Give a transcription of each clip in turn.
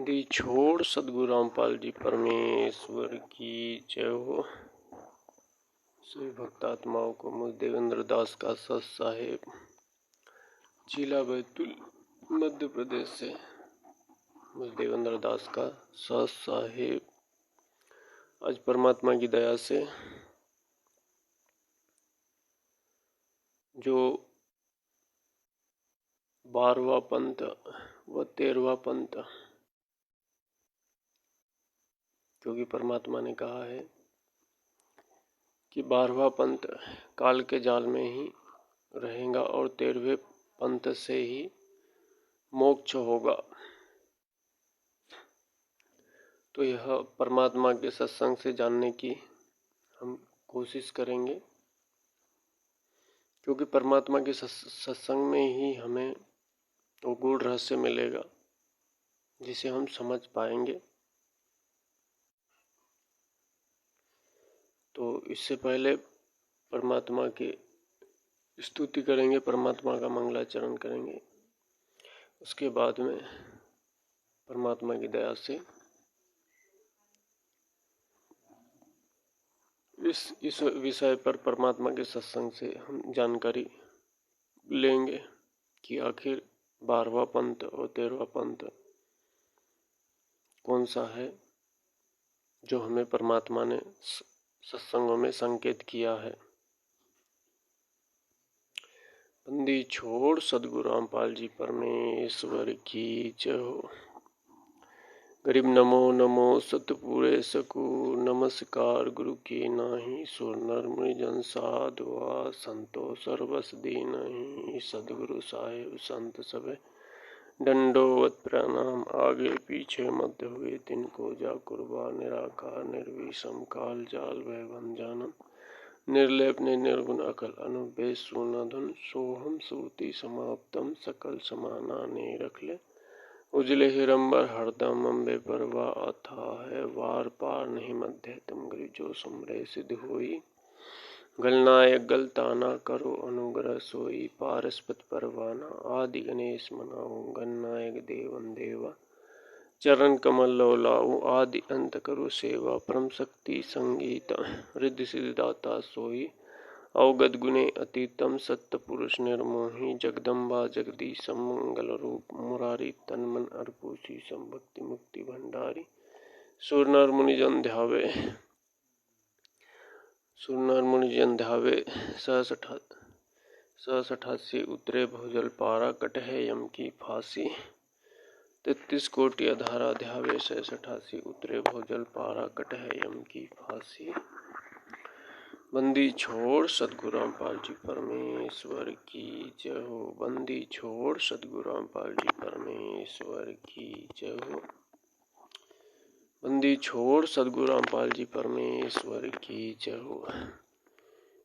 बंदी छोड़ सदगुरु रामपाल जी परमेश्वर की जय हो। सभी भक्तात्माओं को मुझ देवेंद्र दास का सत साहेब जिला बैतूल मध्य प्रदेश से मुझ देवेंद्र दास का सत साहेब आज परमात्मा की दया से जो 12वां पंथ व 13वां पंथ, क्योंकि परमात्मा ने कहा है कि 12वां पंथ काल के जाल में ही रहेगा और 13वें पंथ से ही मोक्ष होगा। तो यह परमात्मा के सत्संग से जानने की हम कोशिश करेंगे, क्योंकि परमात्मा के सत्संग में ही हमें वो गूढ़ रहस्य मिलेगा जिसे हम समझ पाएंगे। तो इससे पहले परमात्मा की स्तुति करेंगे, परमात्मा का मंगलाचरण करेंगे। उसके बाद में परमात्मा की दया से इस विषय पर परमात्मा के सत्संग से हम जानकारी लेंगे कि आखिर 12वां पंथ और 13वां पंथ कौन सा है जो हमें परमात्मा ने सत्संगों में संकेत किया है। बंदी छोड़ सदगुरु रामपाल जी परमेश्वर की जय हो। गरीब नमो नमो सतपुरे सकू, नमस्कार गुरु की नाही, सुर नर मुनि जन साधुआ, संतो सर्वस दीनहि, सदगुरु साहेब संत सबे दंडोवत प्रणाम, आगे पीछे मध्य हुए तिनको जा कुर्बा, निराकार निर्विषम काल जाल भय भंजानम, निर्लेप ने निर्गुण अकल अनुबे सुनधुन, सोहम सूति समाप्तम सकल समाना ने रख ले, उजले हिरंबर हरदम अम्बे परवा अथा है, वार पार नहीं मध्य तुम गिरि जो सुमरे सिद्ध होई, गलनायक गलताना करो अनुग्रह सोई, पारस्पत परवाना आदि गणेश मनाऊं, गणनायक देवन देवा चरण कमल लौलाऊ, आदि अंत करो सेवा, परम शक्ति संगीत रिद्धि सिद्धि दाता सोई, अवगत गुणे अतीतम सत्य पुरुष निर्मोही, जगदम्बा जगदीशम मंगल रूप मुरारी, तन मन अर्पूसी संभक्ति मुक्ति भंडारी, सुर नर मुनि जन ध्यावे सहस 88 उतरे भुजल पारा, कटहे यम की फांसी, 33 कोटि अधारा ध्यावे, सहस 88 उतरे भुजल पारा, कटहे यम की फांसी। बंदी छोड़ सदगुरु रामपाल जी परमेश्वर की जय हो। बंदी छोड़ सदगुरु रामपाल जी परमेश्वर की जय हो। बंदी छोड़ सदगुरु रामपाल जी परमेश्वर की जय हो।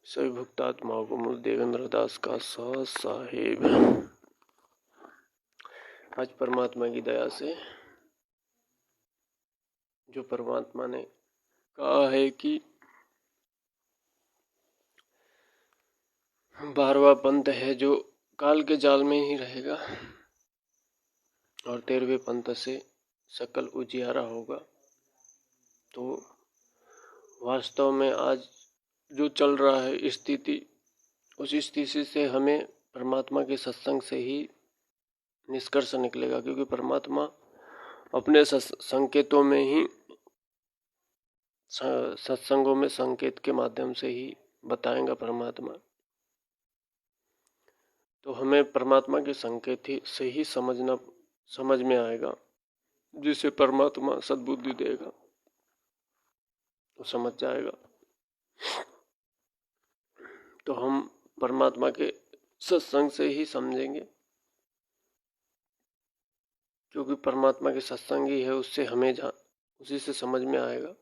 सभी भक्तात्माओं को मुझ देवेंद्र दास का सत साहेब आज परमात्मा की दया से जो परमात्मा ने कहा है कि 12वां पंथ है जो काल के जाल में ही रहेगा और 13वें पंथ से सकल उजियारा होगा। तो वास्तव में आज जो चल रहा है स्थिति, उस स्थिति से हमें परमात्मा के सत्संग से ही निष्कर्ष निकलेगा, क्योंकि परमात्मा अपने संकेतों में ही सत्संगों में संकेत के माध्यम से ही बताएगा परमात्मा। तो हमें परमात्मा के संकेत ही से ही समझ में आएगा, जिसे परमात्मा सद्बुद्धि देगा तो समझ जाएगा। तो हम परमात्मा के सत्संग से ही समझेंगे, क्योंकि परमात्मा के सत्संग ही है, उससे हमें उसी से समझ में आएगा।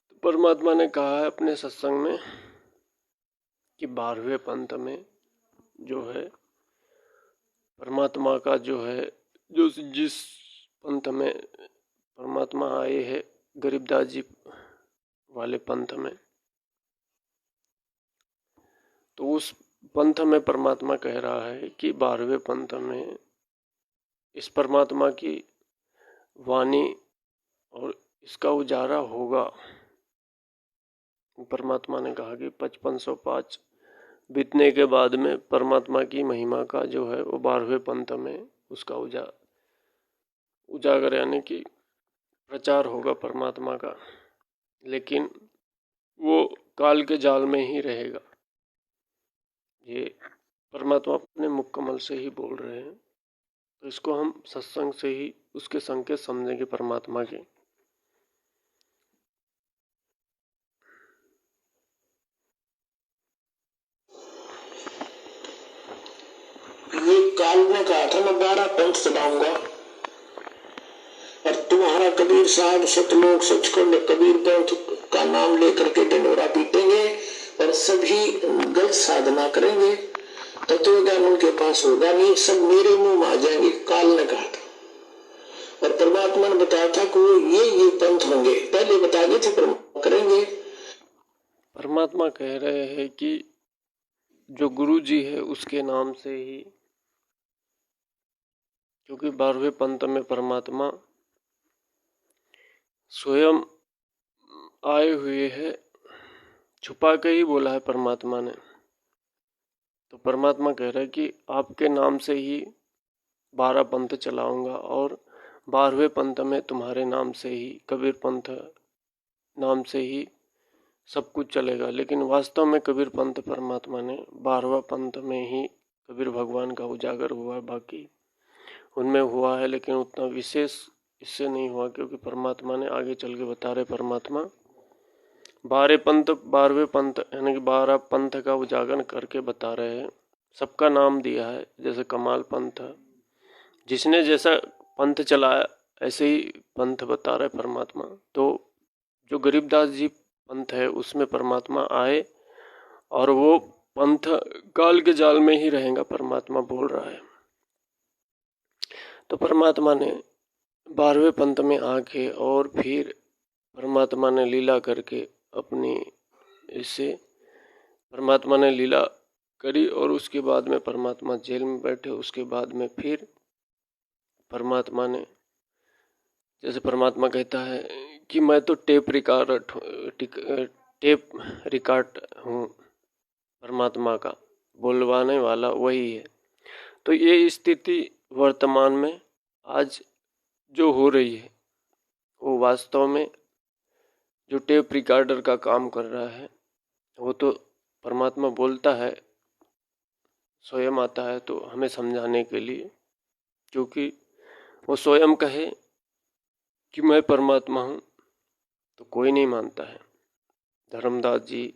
तो परमात्मा ने कहा है अपने सत्संग में कि 12वें पंथ में जो है परमात्मा का जो है, जो जिस पंथ में परमात्मा आए हैं गरीबदास जी वाले पंथ में, तो उस पंथ में परमात्मा कह रहा है कि 12वें पंथ में इस परमात्मा की वाणी और इसका उजाला होगा। परमात्मा ने कहा कि 5505 बीतने के बाद में परमात्मा की महिमा का जो है वो 12वें पंथ में उसका उजागर यानी कि प्रचार होगा परमात्मा का, लेकिन वो काल के जाल में ही रहेगा। ये परमात्मा अपने मुख कमल से ही बोल रहे हैं, तो इसको हम सत्संग से ही उसके संकेत समझेंगे परमात्मा के। ये काल ने कहा था मैं 12 पंथ चलाऊंगा और तुम्हारा कबीर साहब सतलोक सचखंड कबीर पंथ का नाम लेकर के ढिंढोरा पीटेंगे और सभी गलत साधना करेंगे, तत्वज्ञान उनके पास होगा नहीं, सब मेरे मुंह में आ जाएंगे। काल ने कहा था और परमात्मा ने बताया था कि वो ये पंथ होंगे, पहले बता दिए थे परमात्मा करेंगे। परमात्मा कह रहे हैं कि जो गुरु जी है उसके नाम से ही, क्योंकि 12वें पंथ में परमात्मा स्वयं आए हुए हैं, छुपा के ही बोला है परमात्मा ने। तो परमात्मा कह रहा है कि आपके नाम से ही 12 पंथ चलाऊंगा और 12वें पंथ में तुम्हारे नाम से ही, कबीर पंथ नाम से ही सब कुछ चलेगा। लेकिन वास्तव में कबीर पंथ परमात्मा ने 12वां पंथ में ही कबीर भगवान का उजागर हुआ, बाकी उनमें हुआ है लेकिन उतना विशेष इससे नहीं हुआ, क्योंकि परमात्मा ने आगे चल के बता रहे परमात्मा 12वें पंथ यानी कि 12 पंथ का उजागर करके बता रहे हैं। सबका नाम दिया है, जैसे कमाल पंथ, जिसने जैसा पंथ चलाया ऐसे ही पंथ बता रहे परमात्मा। तो जो गरीबदास जी पंथ है उसमें परमात्मा आए और वो पंथ काल के जाल में ही रहेगा, परमात्मा बोल रहा है। तो परमात्मा ने 12वें पंथ में आके और फिर परमात्मा ने लीला करके अपनी इससे परमात्मा ने लीला करी और उसके बाद में परमात्मा जेल में बैठे। उसके बाद में फिर परमात्मा ने, जैसे परमात्मा कहता है कि मैं तो टेप रिकॉर्ड हूँ, परमात्मा का बोलवाने वाला वही है। तो ये स्थिति वर्तमान में आज जो हो रही है वो वास्तव में जो टेप रिकॉर्डर का काम कर रहा है, वो तो परमात्मा बोलता है, स्वयं आता है तो हमें समझाने के लिए, क्योंकि वो स्वयं कहे कि मैं परमात्मा हूँ तो कोई नहीं मानता है। धर्मदास जी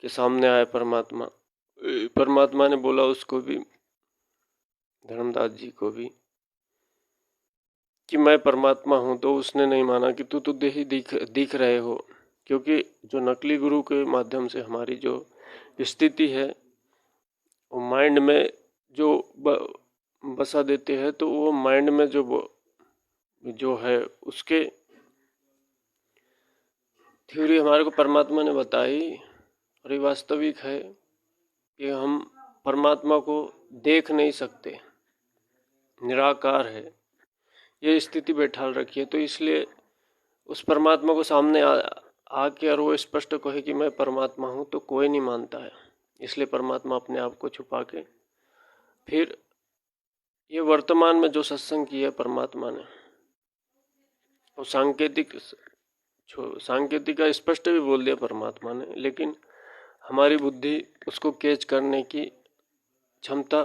के सामने आए परमात्मा ने बोला उसको भी, धर्मदास जी को भी, कि मैं परमात्मा हूँ, तो उसने नहीं माना कि तू तो दिख रहे हो। क्योंकि जो नकली गुरु के माध्यम से हमारी जो स्थिति है वो माइंड में जो बसा देते हैं, तो वो माइंड में जो है उसके थ्योरी हमारे को परमात्मा ने बताई और ये वास्तविक है कि हम परमात्मा को देख नहीं सकते, निराकार है, ये स्थिति बैठा रखी है। तो इसलिए उस परमात्मा को सामने आके और वो स्पष्ट कहे कि मैं परमात्मा हूँ तो कोई नहीं मानता है। इसलिए परमात्मा अपने आप को छुपा के फिर ये वर्तमान में जो सत्संग किया परमात्मा ने, वो सांकेतिक का स्पष्ट भी बोल दिया परमात्मा ने, लेकिन हमारी बुद्धि उसको कैच करने की क्षमता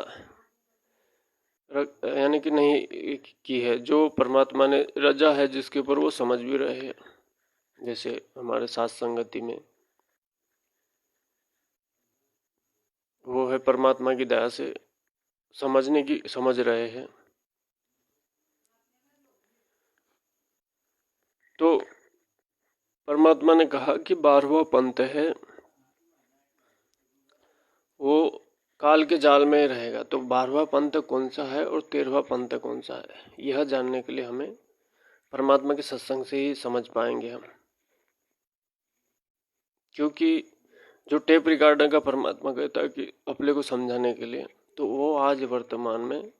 यानी कि नहीं की है। जो परमात्मा ने रजा है जिसके ऊपर वो समझ भी रहे हैं, जैसे हमारे साथ संगति में वो है परमात्मा की दया से समझ रहे हैं। तो परमात्मा ने कहा कि 12वां पंथ है वो काल के जाल में रहेगा। तो 12वां पंथ कौन सा है और 13वां पंथ कौन सा है, यह जानने के लिए हमें परमात्मा के सत्संग से ही समझ पाएंगे हम। क्योंकि जो टेप रिकॉर्डर का परमात्मा कहता है कि अपने को समझाने के लिए, तो वो आज वर्तमान में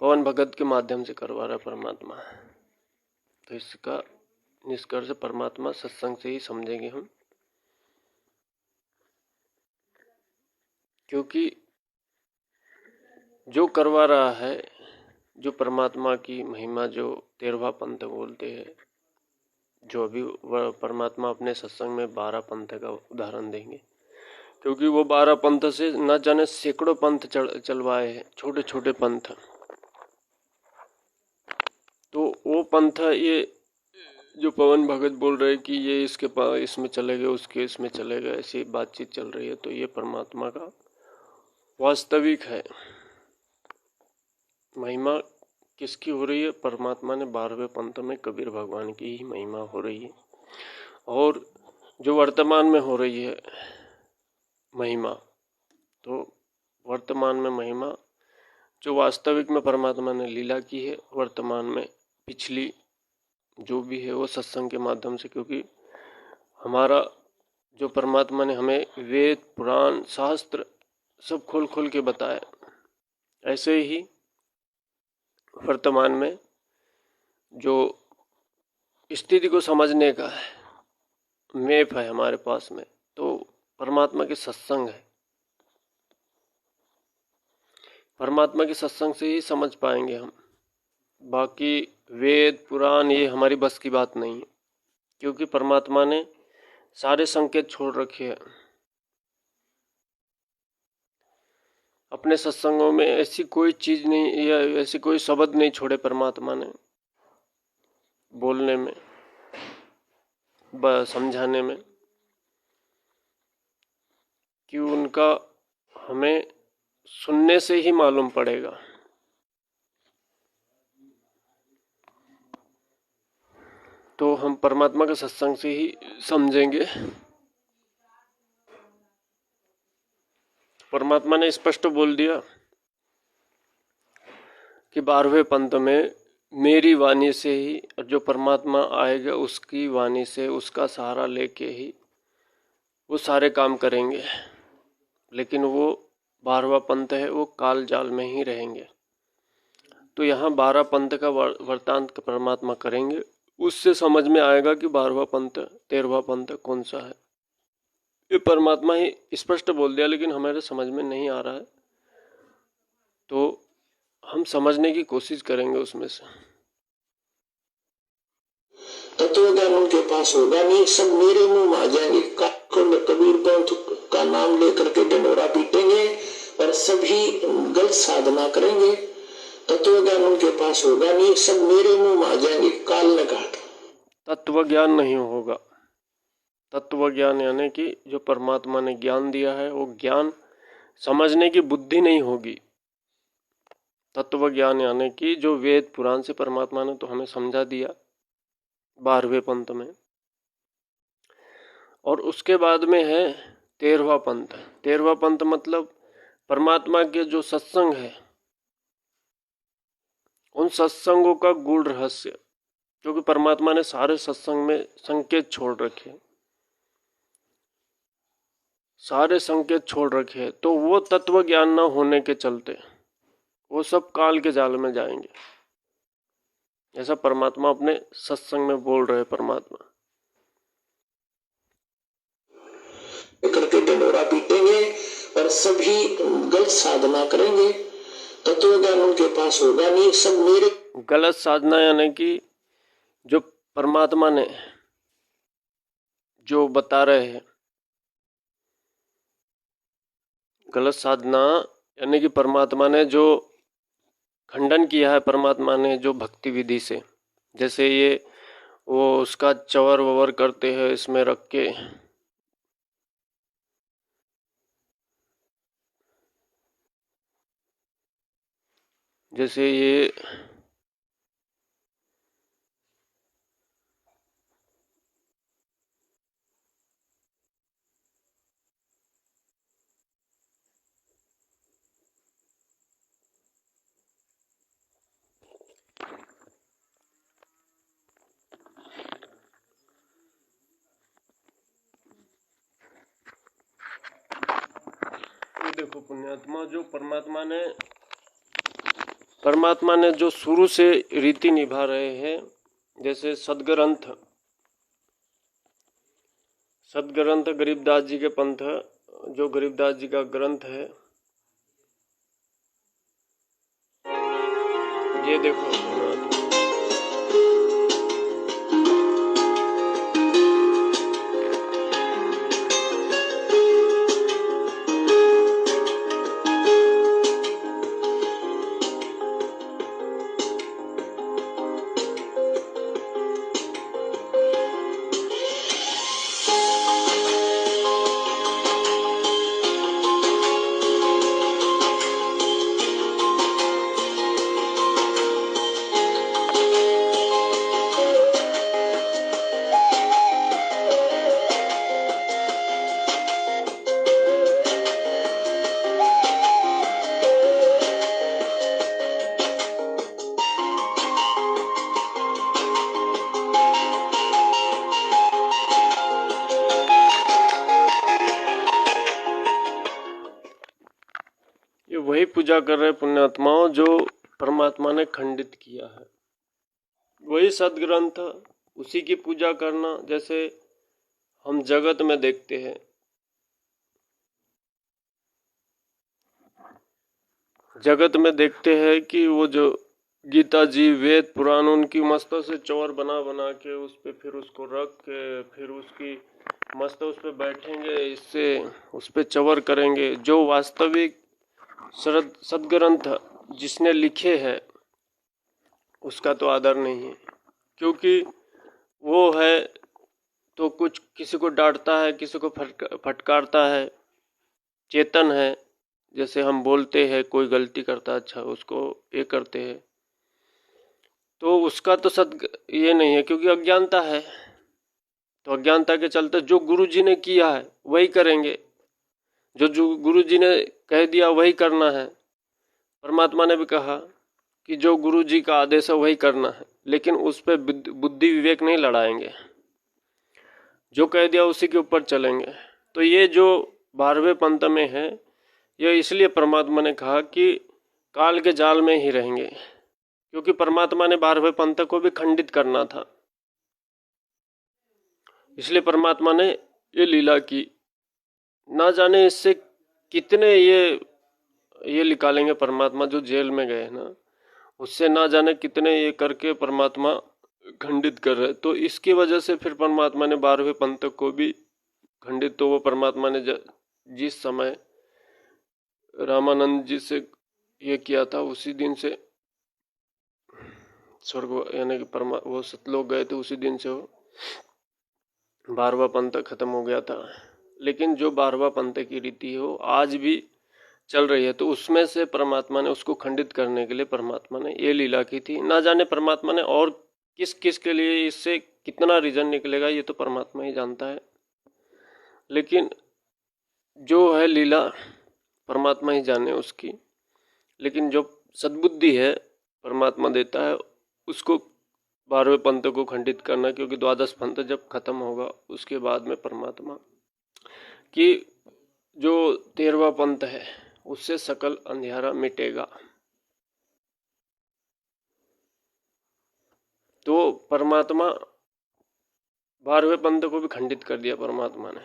पवन भगत के माध्यम से करवा रहा है परमात्मा। तो इसका निष्कर्ष परमात्मा सत्संग से ही समझेंगे हम, क्योंकि जो करवा रहा है, जो परमात्मा की महिमा, जो 13वां पंथ बोलते हैं, जो अभी परमात्मा अपने सत्संग में 12 पंथ का उदाहरण देंगे, क्योंकि वो 12 पंथ से न जाने सैकड़ों पंथ चलवाए हैं, छोटे छोटे पंथ। तो वो पंथ, ये जो पवन भगत बोल रहे कि ये इसके इसमें चले गए, उसके इसमें चले गए, ऐसी बातचीत चल रही है, तो ये परमात्मा का वास्तविक है। महिमा किसकी हो रही है? परमात्मा ने 12वें पंथ में कबीर भगवान की ही महिमा हो रही है। और जो वर्तमान में हो रही है महिमा, तो वर्तमान में महिमा जो वास्तविक में परमात्मा ने लीला की है, वर्तमान में पिछली जो भी है वो सत्संग के माध्यम से, क्योंकि हमारा जो परमात्मा ने हमें वेद पुराण शास्त्र सब खोल खोल के बताया, ऐसे ही वर्तमान में जो स्थिति को समझने का मैप है हमारे पास में, तो परमात्मा के सत्संग है। परमात्मा के सत्संग से ही समझ पाएंगे हम। बाकी वेद पुराण ये हमारी बस की बात नहीं है, क्योंकि परमात्मा ने सारे संकेत छोड़ रखे हैं अपने सत्संगों में। ऐसी कोई चीज नहीं या ऐसी कोई शब्द नहीं छोड़े परमात्मा ने बोलने में, समझाने में, कि उनका हमें सुनने से ही मालूम पड़ेगा। तो हम परमात्मा के सत्संग से ही समझेंगे। परमात्मा ने स्पष्ट बोल दिया कि 12वें पंथ में मेरी वाणी से ही, और जो परमात्मा आएगा उसकी वाणी से, उसका सहारा लेके ही वो सारे काम करेंगे। लेकिन वो 12वां पंथ है, वो काल जाल में ही रहेंगे। तो यहाँ 12 पंथ का वृतांत परमात्मा करेंगे, उससे समझ में आएगा कि 12वां पंथ 13वां पंथ कौन सा है। ये परमात्मा ही स्पष्ट बोल दिया, लेकिन हमारे समझ में नहीं आ रहा है, तो हम समझने की कोशिश करेंगे उसमें से। तत्वज्ञान उनके पास होगा नहीं, सब मेरे मुंह में आ जाएंगे। कबीर पंथ का नाम लेकर के डंडोरा पीटेंगे और सभी गलत साधना करेंगे। तत्वज्ञान उनके पास होगा नहीं, सब मेरे मुंह में आ जाएंगे। काल ने कहा तत्व ज्ञान नहीं होगा। तत्व ज्ञान यानी कि जो परमात्मा ने ज्ञान दिया है, वो ज्ञान समझने की बुद्धि नहीं होगी। तत्व ज्ञान यानी कि जो वेद पुराण से परमात्मा ने तो हमें समझा दिया 12वें पंथ में, और उसके बाद में है 13वां पंथ। 13वां पंथ मतलब परमात्मा के जो सत्संग है, उन सत्संगों का गूढ़ रहस्य, क्योंकि परमात्मा ने सारे सत्संग में संकेत छोड़ रखे, सारे संकेत छोड़ रखे, तो वो तत्व ज्ञान न होने के चलते वो सब काल के जाल में जाएंगे। ऐसा परमात्मा अपने सत्संग में बोल रहे परमात्मा। करके डंडोरा पीटेंगे और सभी गलत साधना करेंगे। तत्वज्ञान उनके पास होगा नहीं, सब मेरे। गलत साधना यानी कि जो परमात्मा ने जो बता रहे हैं, गलत साधना यानी कि परमात्मा ने जो खंडन किया है, परमात्मा ने जो भक्ति विधि से, जैसे ये वो उसका चवर ववर करते हैं इसमें रख के, जैसे ये देखो पुण्यात्मा, जो परमात्मा ने जो शुरू से रीति निभा रहे हैं, जैसे सदग्रंथ गरीबदास जी के पंथ, जो गरीबदास जी का ग्रंथ है, ये देखो वही पूजा कर रहे पुण्यात्माओं जो परमात्मा ने खंडित किया है, वही सदग्रंथ, उसी की पूजा करना। जैसे हम जगत में देखते हैं, कि वो जो गीता जी, वेद पुराण, उनकी मस्तों से चौर बना बना के उस पे फिर उसको रख के फिर उसकी मस्त उस पे बैठेंगे, इससे उस पे चवर करेंगे। जो वास्तविक सदग्रंथ जिसने लिखे हैं उसका तो आदर नहीं है, क्योंकि वो है तो कुछ किसी को डांटता है, किसी को फटकारता है, चेतन है। जैसे हम बोलते हैं कोई गलती करता है, अच्छा उसको ये करते हैं, तो उसका तो ये नहीं है, क्योंकि अज्ञानता है। तो अज्ञानता के चलते जो गुरु जी ने किया है वही करेंगे, जो गुरु जी ने कह दिया वही करना है। परमात्मा ने भी कहा कि जो गुरु जी का आदेश है वही करना है, लेकिन उस पर बुद्धि विवेक नहीं लड़ाएंगे, जो कह दिया उसी के ऊपर चलेंगे। तो ये जो 12वें पंथ में है, ये इसलिए परमात्मा ने कहा कि काल के जाल में ही रहेंगे, क्योंकि परमात्मा ने 12वें पंथ को भी खंडित करना था। इसलिए परमात्मा ने ये लीला की। ना जाने इससे कितने ये निकालेंगे परमात्मा, जो जेल में गए ना, उससे ना जाने कितने ये करके परमात्मा खंडित कर रहे। तो इसकी वजह से फिर परमात्मा ने 12वें पंथ को भी खंडित, तो वो परमात्मा ने जिस समय रामानंद जी से ये किया था, उसी दिन से स्वर्ग यानी कि वो सतलोक गए थे, उसी दिन से वो 12वां पंथ खत्म हो गया था। लेकिन जो 12वां पंथ की रीति है वो आज भी चल रही है, तो उसमें से परमात्मा ने उसको खंडित करने के लिए परमात्मा ने ये लीला की थी। ना जाने परमात्मा ने और किस किस के लिए इससे कितना रीजन निकलेगा, ये तो परमात्मा ही जानता है। लेकिन जो है लीला परमात्मा ही जाने उसकी। लेकिन जो सद्बुद्धि है परमात्मा देता है, उसको 12वें पंथ को खंडित करना, क्योंकि द्वादश पंथ जब खत्म होगा उसके बाद में परमात्मा की जो 13वां पंथ है उससे सकल अंधियारा मिटेगा। तो परमात्मा 12वें पंथ को भी खंडित कर दिया परमात्मा ने।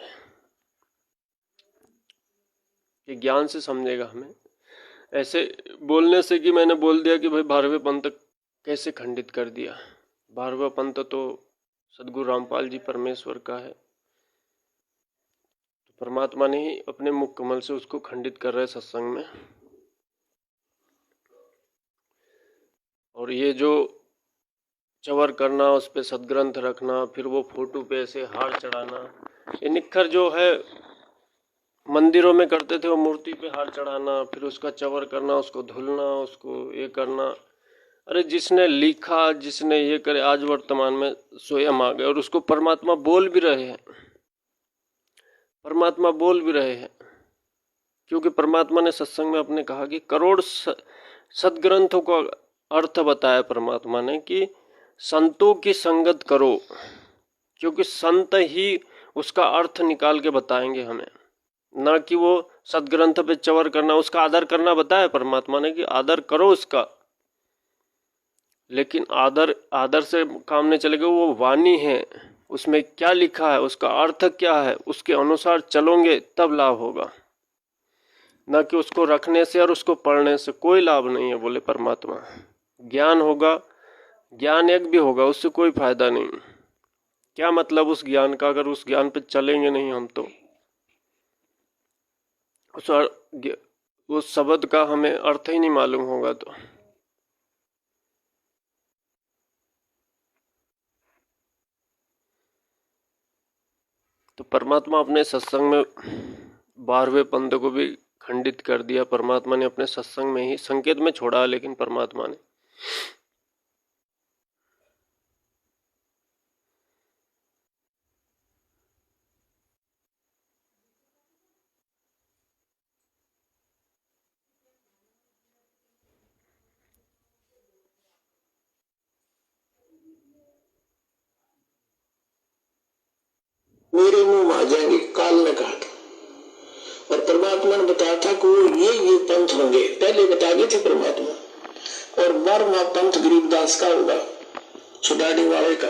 ये ज्ञान से समझेगा हमें, ऐसे बोलने से कि मैंने बोल दिया कि भाई 12वें पंथ कैसे खंडित कर दिया। 12वां पंथ तो सदगुरु रामपाल जी परमेश्वर का है, तो परमात्मा ने ही अपने मुख कमल से उसको खंडित कर रहे सत्संग में। और ये जो चवर करना, उस पे सदग्रंथ रखना, फिर वो फोटो पे ऐसे हार चढ़ाना, ये निखर जो है मंदिरों में करते थे, वो मूर्ति पे हार चढ़ाना, फिर उसका चवर करना, उसको धुलना, उसको ये करना। अरे जिसने लिखा, जिसने ये करे, आज वर्तमान में स्वयं आ गए और उसको परमात्मा बोल भी रहे हैं। परमात्मा बोल भी रहे हैं, क्योंकि परमात्मा ने सत्संग में अपने कहा कि करोड़ सदग्रंथों का अर्थ बताया परमात्मा ने कि संतों की संगत करो, क्योंकि संत ही उसका अर्थ निकाल के बताएंगे हमें। ना कि वो सदग्रंथ पे चवर करना, उसका आदर करना बताया परमात्मा ने कि आदर करो उसका, लेकिन आदर आदर से काम नहीं चलेगा। वो वाणी है, उसमें क्या लिखा है, उसका अर्थ क्या है, उसके अनुसार चलोगे तब लाभ होगा, ना कि उसको रखने से और उसको पढ़ने से कोई लाभ नहीं है। बोले परमात्मा ज्ञान होगा, ज्ञान एक भी होगा, उससे कोई फायदा नहीं। क्या मतलब उस ज्ञान का अगर उस ज्ञान पे चलेंगे नहीं हम तो उस शब्द का हमें अर्थ ही नहीं मालूम होगा। तो परमात्मा अपने सत्संग में 12वें पंथ को भी खंडित कर दिया। परमात्मा ने अपने सत्संग में ही संकेत में छोड़ा, लेकिन परमात्मा ने मेरे मुंह में आ जाएंगे, काल ने कहा था। और परमात्मा ने बताया था कि वो ये पंथ होंगे, पहले बता गए थे परमात्मा। और 12वां पंथ गरीबदास का होगा, छुड़ाने वाले का।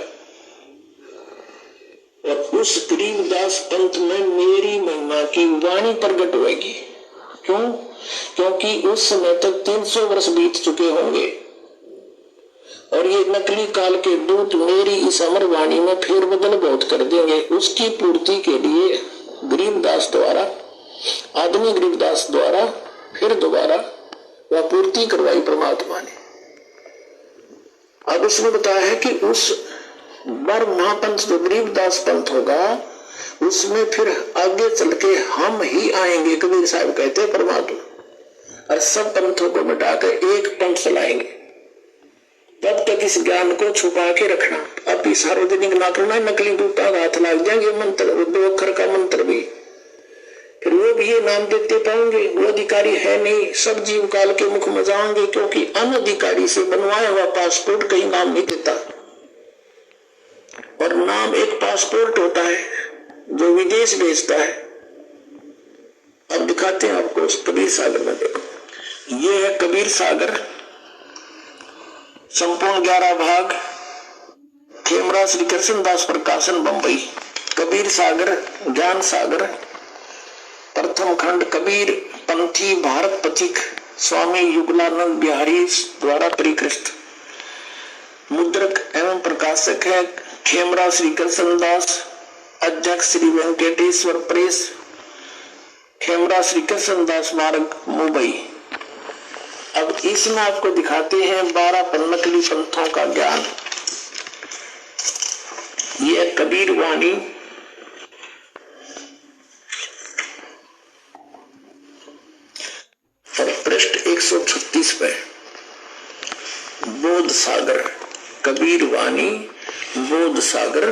और उस गरीबदास पंथ में मेरी महिमा की वाणी प्रकट होगी। क्यों? क्योंकि उस समय तक 300 वर्ष बीत चुके होंगे और ये नकली काल के दूत मेरी इस अमर वाणी में फेरबदल बहुत कर देंगे। उसकी पूर्ति के लिए गरीबदास द्वारा, आदमी गरीबदास द्वारा फिर दोबारा वह पूर्ति करवाई परमात्मा ने। अब उसने बताया है कि उस बार महापंथ जो गरीबदास पंथ होगा उसमें फिर आगे चल के हम ही आएंगे। कबीर साहब कहते हैं परमात्मा और सब पंथों को मिटाकर एक पंथ चलाएंगे। तब तक इस ज्ञान को छुपा के रखना, अब सार्वजनिक ना करना। नकली दूता का हाथ लग जाएंगे मंत्र, 2 अक्षर का मंत्र भी, फिर वो भी ये नाम देते पाएंगे वो अधिकारी है नहीं, सब जीव काल के मुख में जाएंगे। क्योंकि अनधिकारी से बनवाया हुआ पासपोर्ट कहीं नाम नहीं देता, और नाम एक पासपोर्ट होता है जो विदेश भेजता है। अब दिखाते हैं आपको उस कबीर सागर में। देखो, ये है कबीर सागर, संपूर्ण 11 भाग, खेमरा श्री कृष्णदास प्रकाशन बंबई। कबीर सागर, ज्ञान सागर, प्रथम खंड, कबीर पंथी भारत पथिक, स्वामी युगलानंद बिहारी द्वारा परिकृत। मुद्रक एवं प्रकाशक है खेमरा श्री कृष्णदास, अध्यक्ष श्री वेंकटेश्वर प्रेस, खेमरा श्री कृष्णदास मार्ग मुंबई। अब इसमें आपको दिखाते हैं 12 नकली पंथों का ज्ञान। यह कबीर वाणी और पृष्ठ 136 पे बोध सागर, कबीर वाणी बोध सागर।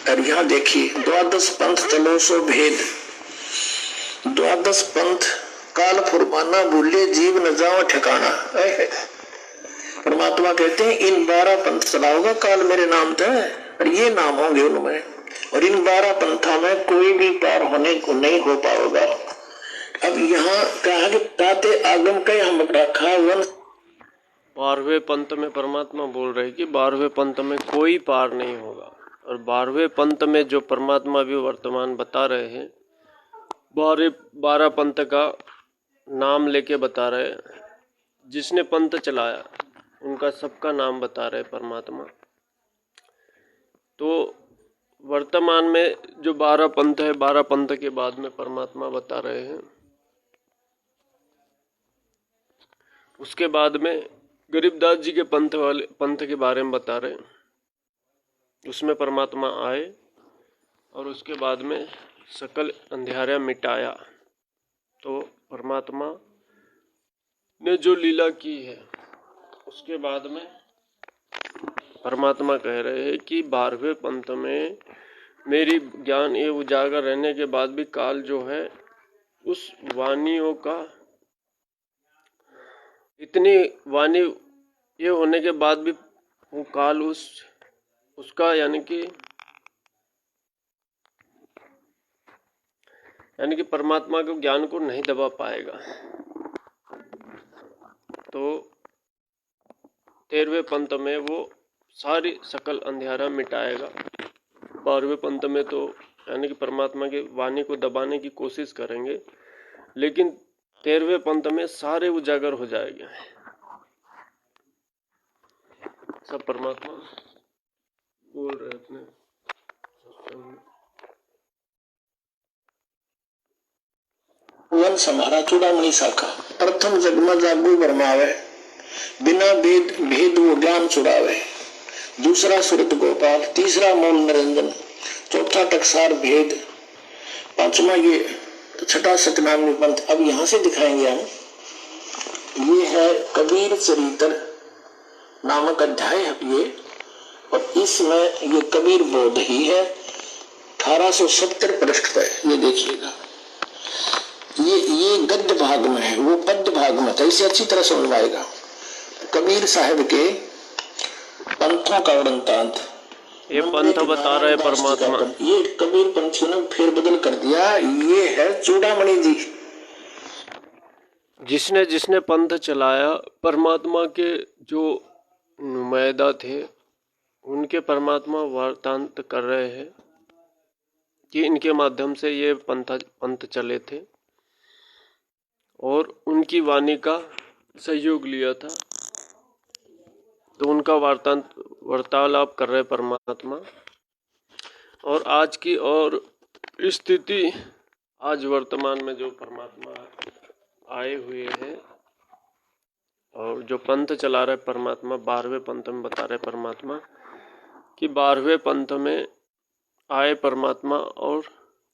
और यहां देखिए 12 पंथ चलो सो भेद। 12 पंथ काल फुरमाना, भूले जीव न जाओ ठिकाना। परमात्मा कहते हैं इन 12 पंथ चलाओगा काल मेरे नाम था, और ये नाम होंगे उनमें। और इन 12 पंथों में कोई भी पार होने को नहीं हो पाएगा। अब यहाँ कहा कि ताते आगम का हम रखा वन। 12वें पंथ में परमात्मा बोल रहे कि 12वें पंथ में कोई पार नहीं होगा। और 12वें पंथ में जो परमात्मा भी वर्तमान बता रहे हैं, 12 पंथ का नाम लेके बता रहे हैं। जिसने पंथ चलाया उनका सबका नाम बता रहे परमात्मा। तो वर्तमान में जो 12 पंथ है, 12 पंथ के बाद में परमात्मा बता रहे हैं। उसके बाद में गरीबदास जी के पंथ के बारे में बता रहे हैं। उसमें परमात्मा आए और उसके बाद में सकल अंधेरा मिटाया। तो परमात्मा ने जो लीला की है उसके बाद में परमात्मा कह रहे हैं कि 12वें पंथ में मेरी ज्ञान ये उजागर रहने के बाद भी काल जो है उस वाणियों का, इतनी वाणी ये होने के बाद भी वो काल उसका यानी यानी कि परमात्मा के ज्ञान को नहीं दबा पाएगा। तो 13वें पंथ में वो सारी सकल अंधियारा मिटाएगा। 12वें पंथ में तो यानी कि परमात्मा की वाणी को दबाने की कोशिश करेंगे, लेकिन 13वें पंथ में सारे उजागर हो जाएंगे। सब परमात्मा बोल रहे अपने सत्संग में। वंश हमारा चूड़ामणि शाखा। प्रथम जगमा जागू बरमावे, बिना भेद भेद वो ज्ञान चुरावे। दूसरा सुरत गोपाल, तीसरा मूल निरंजन, चौथा टकसार भेद, पांचवा ये छठा सतनामी पंथ। अब यहाँ से दिखाएंगे हम। ये है कबीर चरित्र नामक अध्याय है ये, और इसमें ये कबीर बोध ही है। 1870 पृष्ठ पे ये देखिएगा। ये गद्य भाग में है, वो पद्य भाग में था। इसे अच्छी तरह समझ में आएगा। कबीर साहब के पंथों का वृंतांत। ये पंथ बता रहे परमात्मा। ये कबीर पंथियों ने फेर बदल कर दिया। ये है चूड़ामणि जी। जिसने जिसने पंथ चलाया, परमात्मा के जो नुमाइंदा थे उनके परमात्मा वार्तांत कर रहे हैं कि इनके माध्यम से ये पंथ चले थे और उनकी वाणी का सहयोग लिया था। तो उनका वार्तालाप कर रहे परमात्मा। और आज की और स्थिति, आज वर्तमान में जो परमात्मा आए हुए हैं और जो पंथ चला रहे परमात्मा, 12वें पंथ में बता रहे परमात्मा कि 12वें पंथ में आए परमात्मा और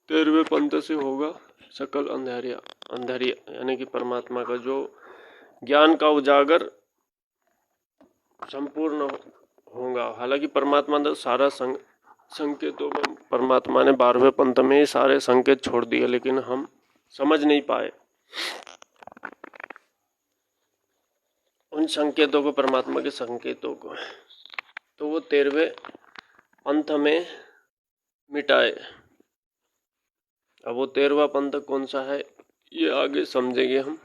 13वें पंथ से होगा सकल अंधेरिया, यानी कि परमात्मा का जो ज्ञान का उजागर संपूर्ण होगा। हालांकि परमात्मा ने सारा संकेतों में, परमात्मा ने 12वें पंथ में ही सारे संकेत छोड़ दिए, लेकिन हम समझ नहीं पाए उन संकेतों को, परमात्मा के संकेतों को। तो वो 13वें पंथ में मिटाए। अब वो 13वां पंथ कौन सा है ये आगे समझेंगे हम।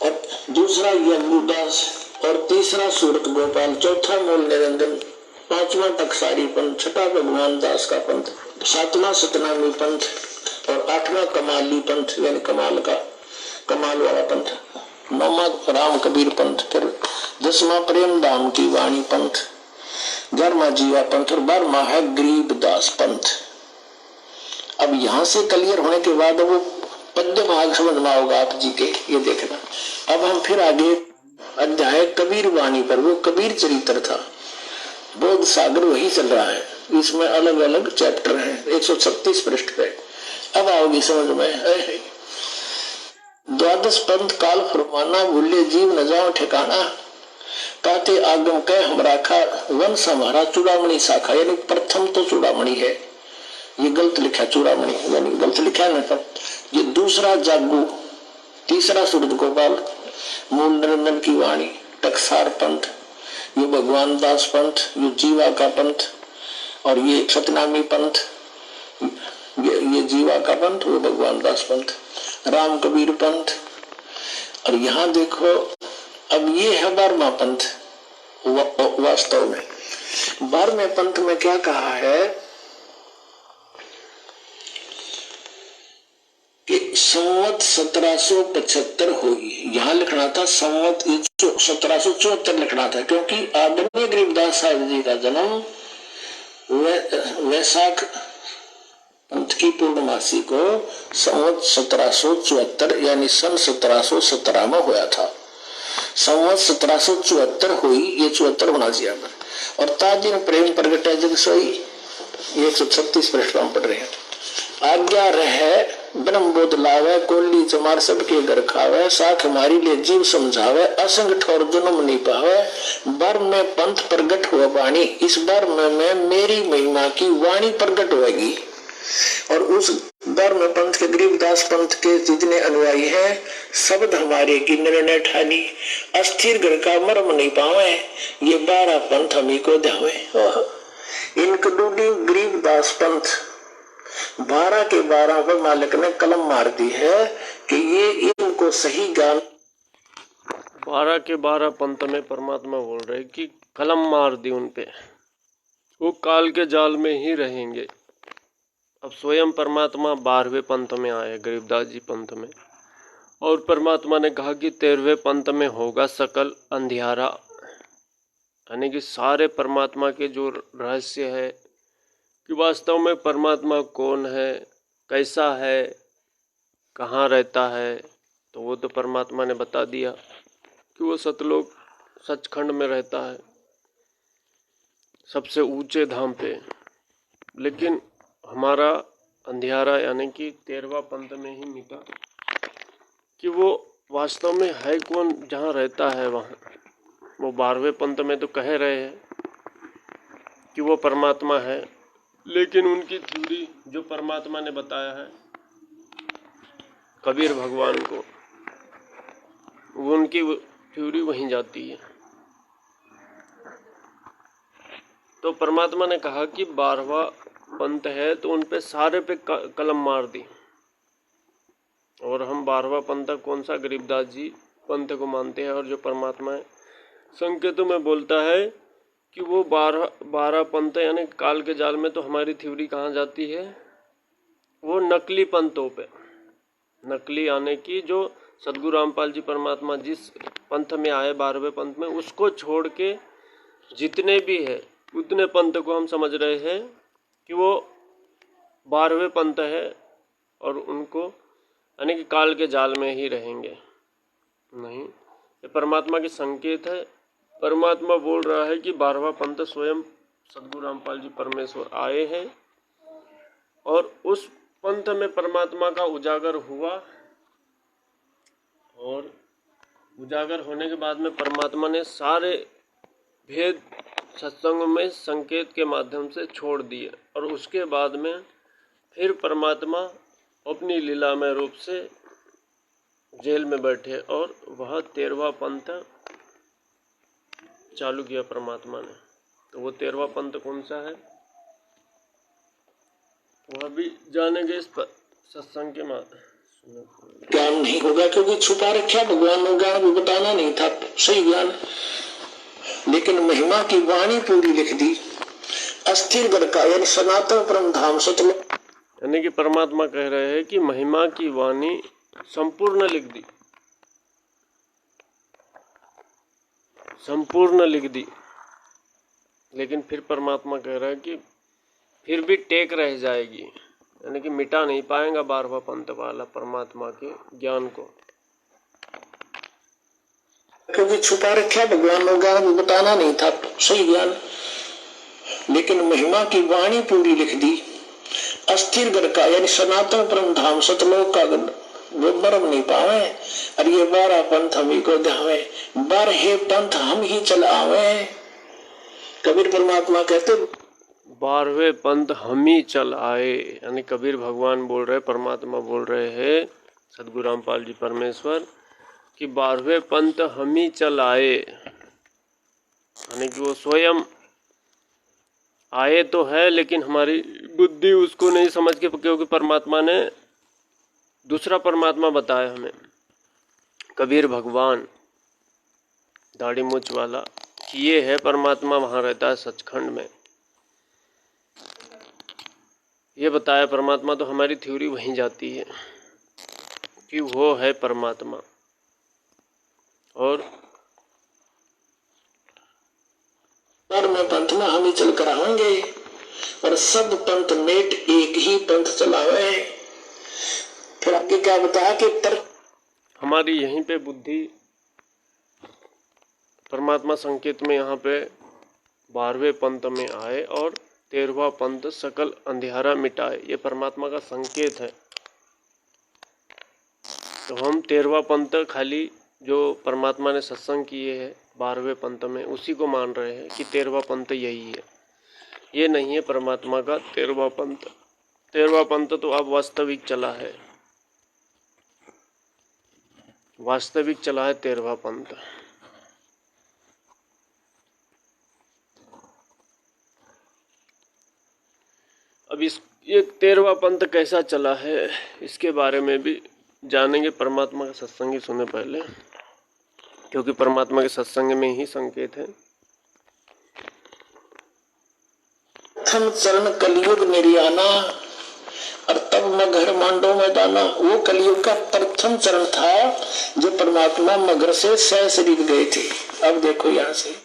और दूसरा यज्ञदास, और तीसरा सूरत गोपाल, चौथा मूल निरंजन, पांचवा टकसारी पंथ, छठा भगवान दास का पंथ, सातवां सतनामी पंथ, और आठवां कमाली पंथ यानी कमाल वाला पंथ, नौवां राम कबीर पंथ, फिर 10वां प्रेम धाम की वाणी पंथ, 11वां जीवा पंथ, और 12वां है गरीबदास पंथ। अब यहाँ से क्लियर होने के बाद वो पद्य भाग समझना होगा आप जी के, ये देखना। अब हम फिर आगे अध्याय कबीर वाणी पर, वो कबीर चरित्र था, बोध सागर वही चल रहा है। इसमें अलग अलग चैप्टर हैं, 136 पृष्ठ पे। अब आओगी समझ में। 12 पंथ काल फरमाना, भूले जीव न जाओ ठिकाना, काते आगम कह हम राखा, वंश हमारा चूड़ामणि शाखा। यानी प्रथम तो चूड़ामणि है, ये गलत लिखा चूड़ामणि, यानी गलत लिखा है ना। ये दूसरा जागू, तीसरा सूरत गोपाल, मूल निरंजन की वाणी, टकसार पंथ, ये भगवान दास पंथ, ये जीवा का पंथ, और ये सतनामी पंथ, ये जीवा का पंथ, वो भगवान दास पंथ, राम कबीर पंथ। और यहाँ देखो, अब ये है 12वां पंथ। वास्तव में 12वें पंथ में क्या कहा है कि संवत 1775 होगी। यहाँ लिखना था संवत 1774 लिखना था, क्योंकि आदरणीय गरीबदास साहब जी का जन्म वैशाख पंथ की पूर्णमासी को संवत 1774 यानी सन 1717 में हुआ था। संवत 1774 हुई, ये 74 होना चाहिए। और ताजिन प्रेम प्रगटे जग सोई, 136 पृष्ठ हम पढ़ रहे हैं। आज्ञा रहे ब्रह्म बोध लावे, कोली चमार सबके घर खावे, साख हमारी ले जीव समझावे, असंग ठोर जन्म नहीं पावे, बर में पंथ प्रगट हुआ वाणी, इस बर में मेरी महिमा की वाणी प्रगट होगी। और उस बर में पंथ के गरीबदास पंथ के जितने अनुयायी हैं, शब्द हमारे की निर्णय ठानी, अस्थिर घर का मर्म नहीं पावे, ये 12 पंथ हमी को ध्यावे। इनक डूडी गरीबदास पंथ 12 के 12 पर मालिक ने कलम मार दी है कि ये इनको सही ज्ञान। 12 के 12 पंथ में परमात्मा बोल रहे कि कलम मार दी उन पे, वो काल के जाल में ही रहेंगे। अब स्वयं परमात्मा 12वें पंथ में आए, गरीबदास जी पंथ में, और परमात्मा ने कहा कि 13वें पंथ में होगा सकल अंधियारा, यानी कि सारे परमात्मा के जो रहस्य है कि वास्तव में परमात्मा कौन है, कैसा है, कहाँ रहता है, तो वो तो परमात्मा ने बता दिया कि वो सतलोक सचखंड में रहता है, सबसे ऊंचे धाम पे। लेकिन हमारा अंधियारा यानी कि 13वां पंथ में ही मिटा कि वो वास्तव में है कौन, जहाँ रहता है वहाँ। वो 12वें पंथ में तो कह रहे हैं कि वो परमात्मा है, लेकिन उनकी थ्योरी जो परमात्मा ने बताया है कबीर भगवान को, वो उनकी थ्योरी वहीं जाती है। तो परमात्मा ने कहा कि 12वां पंथ है तो उन पे सारे पे कलम मार दी। और हम 12वां पंथ कौन सा, गरीबदास जी पंथ को मानते हैं, और जो परमात्मा है संकेतों में बोलता है कि वो 12 पंथ यानी काल के जाल में। तो हमारी थ्योरी कहाँ जाती है, वो नकली पंथों पे। नकली आने की जो सदगुरु रामपाल जी परमात्मा जिस पंथ में आए 12वें पंथ में, उसको छोड़ के जितने भी है उतने पंथ को हम समझ रहे हैं कि वो 12वें पंथ है, और उनको यानी कि काल के जाल में ही रहेंगे। नहीं, ये परमात्मा के संकेत है। परमात्मा बोल रहा है कि 12वां पंथ स्वयं सदगुरु रामपाल जी परमेश्वर आए हैं, और उस पंथ में परमात्मा का उजागर हुआ, और उजागर होने के बाद में परमात्मा ने सारे भेद सत्संग में संकेत के माध्यम से छोड़ दिए, और उसके बाद में फिर परमात्मा अपनी लीलामय रूप से जेल में बैठे, और वह 13वां पंथ चालू किया परमात्मा ने। तो वो 13वां पंथ कौन सा है, वह भी जानेंगे इस सत्संग के माध्यम। ज्ञान नहीं होगा क्योंकि छुपा रखा भगवान ने ज्ञान भी बताना नहीं था, सही ज्ञान, लेकिन महिमा की वाणी पूरी लिख दी। अस्थिर गढ़ का यानी सनातन परम धाम सतलोक, यानी कि परमात्मा कह रहे हैं कि महिमा की वाणी संपूर्ण लिख दी, संपूर्ण लिख दी। लेकिन फिर परमात्मा कह रहा है कि फिर भी टेक रह जाएगी, यानी कि मिटा नहीं पाएगा 12वां पंथ वाला परमात्मा के ज्ञान को, क्योंकि छुपा रखा भगवान ने ज्ञान भी बताना नहीं था, सही ज्ञान, लेकिन महिमा की वाणी पूरी लिख दी। अस्थिर गढ़ का यानी सनातन परम धाम सतलोक का वो मरम नहीं पावे, और ये 12 पंथ हम ही को ध्यावे, 12 पंथ हम ही चलावे। कबीर परमात्मा कहते 12वें पंथ हम ही चल आए, यानी कबीर भगवान बोल रहे, परमात्मा बोल रहे हैं, सदगुरु रामपाल जी परमेश्वर, कि 12वें पंथ हम ही चल आए, यानी कि वो स्वयं आए तो है, लेकिन हमारी बुद्धि उसको नहीं समझ के, क्योंकि परमात्मा ने दूसरा परमात्मा बताया हमें, कबीर भगवान दाढ़ी मूछ वाला, कि ये है परमात्मा, वहाँ रहता है सचखंड में, ये बताया परमात्मा। तो हमारी थ्योरी वहीं जाती है कि वो है परमात्मा, और में पंथ में हम ही चल कर आवेंगे, और सब पंथ मेट एक ही पंथ चलावे। फिर आगे क्या बताया कि हमारी यहीं पे बुद्धि परमात्मा संकेत में यहाँ पे 12वें पंथ में आए, और 13वां पंथ सकल अंधियारा मिटाए, ये परमात्मा का संकेत है। तो हम 13वां पंथ खाली जो परमात्मा ने सत्संग किए हैं 12वें पंथ में, उसी को मान रहे हैं कि 13वां पंथ यही है। ये नहीं है परमात्मा का 13वां पंथ। 13वां पंथ तो अब वास्तविक चला है, वास्तविक चला है 13वां पंथ। अब इस ये 13वां पंथ कैसा चला है इसके बारे में भी जानेंगे। परमात्मा का सत्संग ही सुने पहले, क्योंकि परमात्मा के सत्संग में ही संकेत है। प्रथम चरण कलयुग निर्याना, और तब मगर मांडो में दाना। वो कलयुग का प्रथम चरण था जो परमात्मा मगर से सशरीर गए थे। अब देखो यहाँ से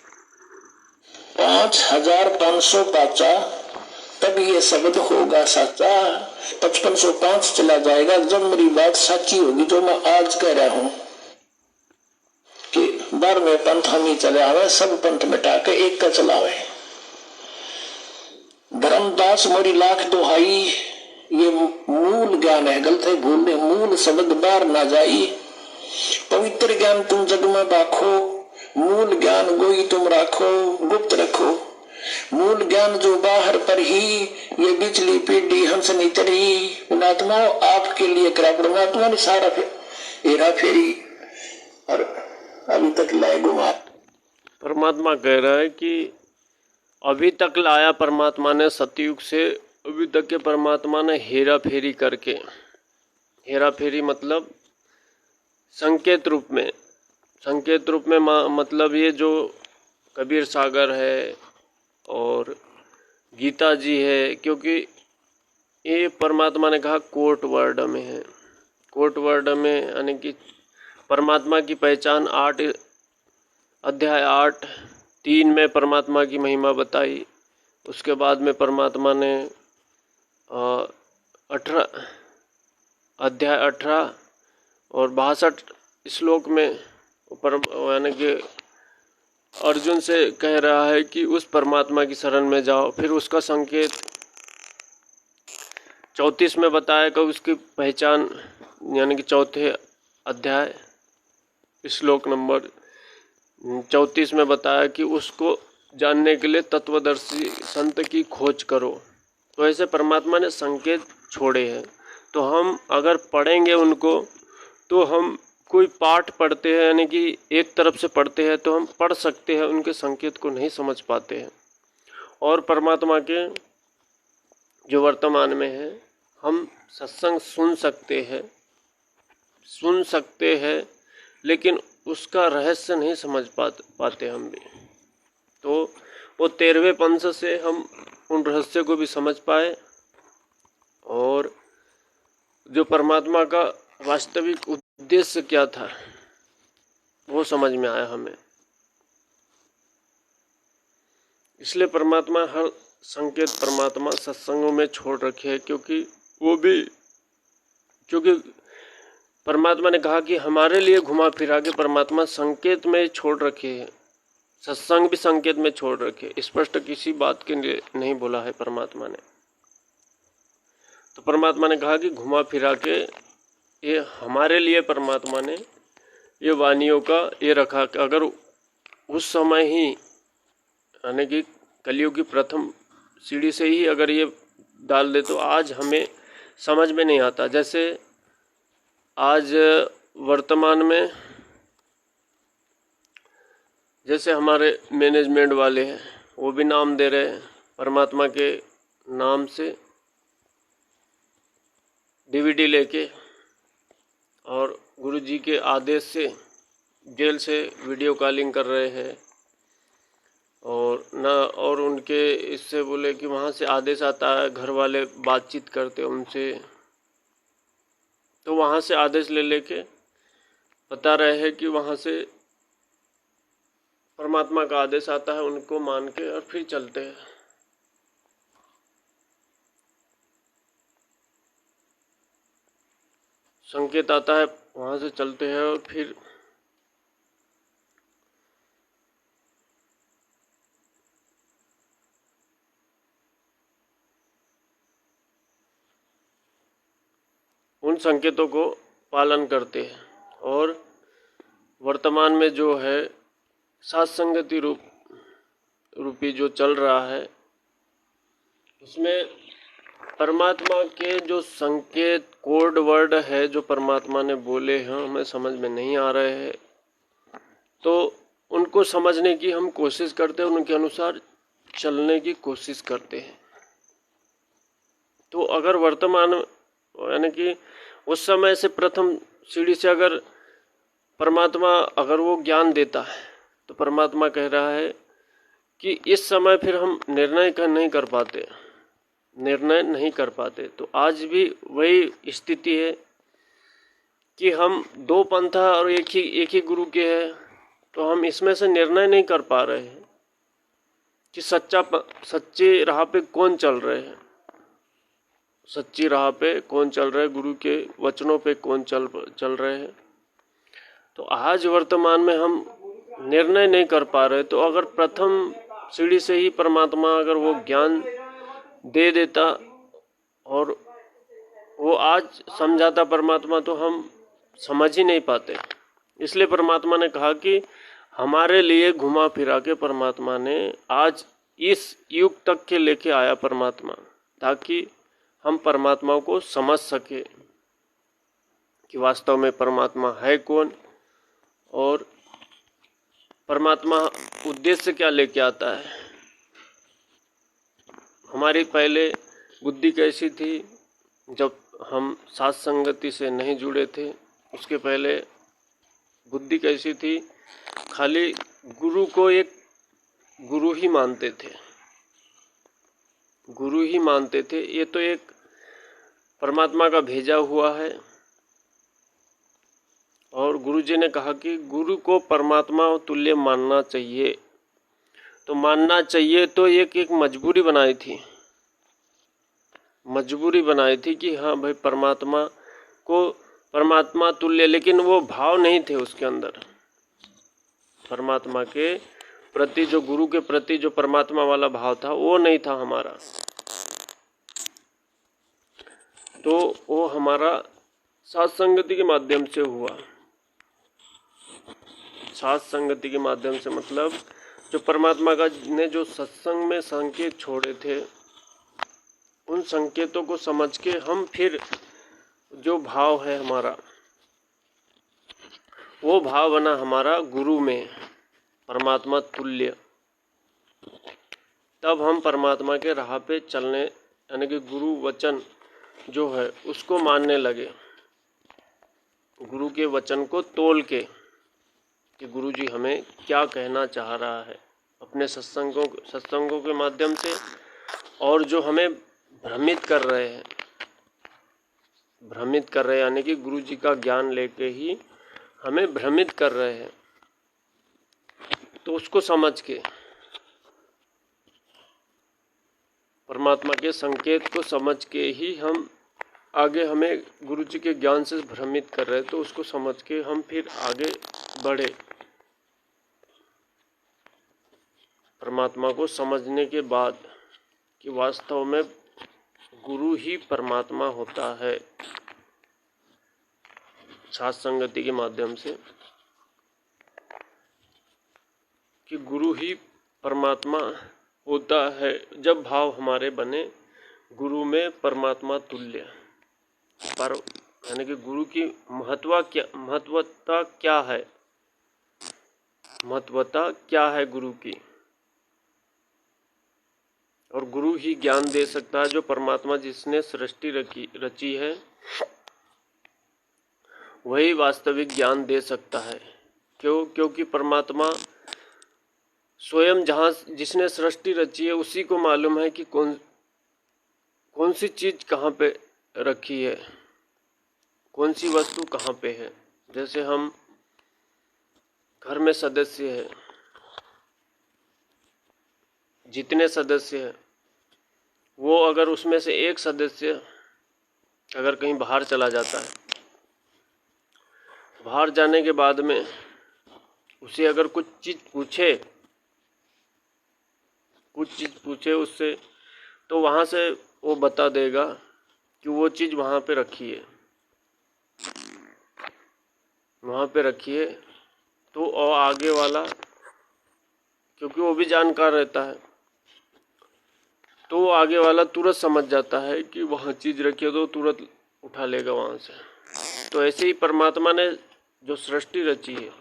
5500 पाचा, तब ये शब्द होगा साचा। 5505 चला जाएगा जब मेरी बात साची होगी, जो मैं आज कह रहा हूँ कि 12वें पंथ हम ही चले आवे, सब पंथ मिटा के एक का चलावे। धर्मदास मोरी लाख दुहाई, ये मूल ज्ञान है, गलत है भूल दे, मूल शब्द बार ना जाई। पवित्र ज्ञान तुम जग में बाखो, मूल ज्ञान गोई तुम राखो, गुप्त रखो। मूल ज्ञान जो बाहर पर ही, ये बिजली पीढ़ी हंस नितरी। पुणात्मा आपके लिए करा, परमात्मा ने सारा हेरा फेरी और अभी तक लाए घुमा। परमात्मा कह रहा है कि अभी तक लाया परमात्मा ने सतयुग से, अभी तक के परमात्मा ने हेरा फेरी करके, हेरा फेरी मतलब संकेत रूप में, संकेत रूप में मतलब ये जो कबीर सागर है और गीता जी है, क्योंकि ये परमात्मा ने कहा कोट वर्ड में है। कोट वर्ड में यानी कि परमात्मा की पहचान 8 अध्याय 8:3 में परमात्मा की महिमा बताई। उसके बाद में परमात्मा ने 18 अध्याय 18 और 62 श्लोक में यानी कि अर्जुन से कह रहा है कि उस परमात्मा की शरण में जाओ। फिर उसका संकेत 34 में बताया कि उसकी पहचान, यानी कि 4 अध्याय श्लोक नंबर 34 में बताया कि उसको जानने के लिए तत्वदर्शी संत की खोज करो। तो ऐसे परमात्मा ने संकेत छोड़े हैं, तो हम अगर पढ़ेंगे उनको, तो हम कोई पाठ पढ़ते हैं यानी कि एक तरफ से पढ़ते हैं तो हम पढ़ सकते हैं, उनके संकेत को नहीं समझ पाते हैं। और परमात्मा के जो वर्तमान में है, हम सत्संग सुन सकते हैं लेकिन उसका रहस्य नहीं समझ पाते हम भी। तो वो 13वें पंथ से हम उन रहस्य को भी समझ पाए और जो परमात्मा का वास्तविक उद्देश्य क्या था वो समझ में आया हमें। इसलिए परमात्मा हर संकेत परमात्मा सत्संगों में छोड़ रखे हैं, क्योंकि परमात्मा ने कहा कि हमारे लिए घुमा फिरा के परमात्मा संकेत में छोड़ रखे हैं, सत्संग भी संकेत में छोड़ रखे। स्पष्ट किसी बात के लिए नहीं बोला है परमात्मा ने। तो परमात्मा ने कहा कि घुमा फिरा के ये हमारे लिए परमात्मा ने ये वानियों का ये रखा कि अगर उस समय ही यानी कि कलयुग की प्रथम सीढ़ी से ही अगर ये डाल दे तो आज हमें समझ में नहीं आता। जैसे आज वर्तमान में जैसे हमारे मैनेजमेंट वाले हैं, वो भी नाम दे रहे हैं परमात्मा के नाम से डीवीडी लेके, और गुरुजी के आदेश से जेल से वीडियो कॉलिंग कर रहे हैं और उनके इससे बोले कि वहाँ से आदेश आता है, घर वाले बातचीत करते उनसे, तो वहाँ से आदेश ले लेके बता रहे हैं कि वहाँ से परमात्मा का आदेश आता है, उनको मान के और फिर चलते हैं। संकेत आता है, वहाँ से चलते हैं और फिर उन संकेतों को पालन करते हैं। और वर्तमान में जो है सत्संगति रूपी जो चल रहा है, उसमें परमात्मा के जो संकेत कोड वर्ड है जो परमात्मा ने बोले हैं हमें समझ में नहीं आ रहे हैं, तो उनको समझने की हम कोशिश करते हैं, उनके अनुसार चलने की कोशिश करते हैं। तो अगर वर्तमान यानी कि उस समय से प्रथम सीढ़ी से अगर परमात्मा अगर वो ज्ञान देता है तो परमात्मा कह रहा है कि इस समय फिर हम निर्णय नहीं कर पाते। तो आज भी वही स्थिति है कि हम दो पंथा और एक ही गुरु के हैं, तो हम इसमें से निर्णय नहीं कर पा रहे हैं कि सच्चे राह पे कौन चल रहे हैं, सच्ची राह पे कौन चल रहा है, गुरु के वचनों पे कौन चल रहे हैं। तो आज वर्तमान में हम निर्णय नहीं कर पा रहे। तो अगर प्रथम सीढ़ी से ही परमात्मा अगर वो ज्ञान दे देता और वो आज समझाता परमात्मा, तो हम समझ ही नहीं पाते। इसलिए परमात्मा ने कहा कि हमारे लिए घुमा फिरा के परमात्मा ने आज इस युग तक के लेके आया परमात्मा, ताकि हम परमात्मा को समझ सके कि वास्तव में परमात्मा है कौन और परमात्मा उद्देश्य क्या लेके आता है। हमारी पहले बुद्धि कैसी थी जब हम साथ संगति से नहीं जुड़े थे, उसके पहले बुद्धि कैसी थी, खाली गुरु को एक गुरु ही मानते थे। ये तो एक परमात्मा का भेजा हुआ है। और गुरु जी ने कहा कि गुरु को परमात्मा तुल्य मानना चाहिए। तो मानना चाहिए तो एक मजबूरी बनाई थी कि हाँ भाई परमात्मा को परमात्मा तुल्य, लेकिन वो भाव नहीं थे उसके अंदर। परमात्मा के प्रति जो गुरु के प्रति जो परमात्मा वाला भाव था वो नहीं था हमारा। तो वो हमारा साथ संगति के माध्यम से हुआ। साथ संगति के माध्यम से मतलब जो परमात्मा का ने जो सत्संग में संकेत छोड़े थे, उन संकेतों को समझ के हम फिर जो भाव है हमारा, वो भाव बना हमारा गुरु में परमात्मा तुल्य। तब हम परमात्मा के राह पे चलने यानी कि गुरु वचन जो है उसको मानने लगे, गुरु के वचन को तोल के कि गुरु जी हमें क्या कहना चाह रहा है अपने सत्संगों के माध्यम से, और जो हमें भ्रमित कर रहे हैं यानी कि गुरु जी का ज्ञान लेके ही हमें भ्रमित कर रहे हैं। तो उसको समझ के परमात्मा के संकेत को समझ के ही हम आगे, हमें गुरु जी के ज्ञान से भ्रमित कर रहे हैं तो उसको समझ के हम फिर आगे बढ़े। परमात्मा को समझने के बाद कि वास्तव में गुरु ही परमात्मा होता है, साथ संगति के माध्यम से कि गुरु ही परमात्मा होता है। जब भाव हमारे बने गुरु में परमात्मा तुल्य पर, यानी कि गुरु की महत्वता क्या है गुरु की, और गुरु ही ज्ञान दे सकता है। जो परमात्मा जिसने सृष्टि रची है वही वास्तविक ज्ञान दे सकता है। क्योंकि परमात्मा स्वयं जिसने सृष्टि रची है उसी को मालूम है कि कौन सी चीज कहाँ पे रखी है, कौन सी वस्तु कहाँ पे है। जैसे हम घर में सदस्य है, जितने सदस्य हैं वो अगर उसमें से एक सदस्य अगर कहीं बाहर चला जाता है, बाहर जाने के बाद में उसे अगर कुछ चीज़ पूछे उससे, तो वहाँ से वो बता देगा कि वो चीज़ वहाँ पे रखी है। तो और आगे वाला, क्योंकि वो भी जानकार रहता है, तो आगे वाला तुरंत समझ जाता है कि वहाँ चीज़ रखी है, तो तुरंत उठा लेगा वहाँ से। तो ऐसे ही परमात्मा ने जो सृष्टि रची है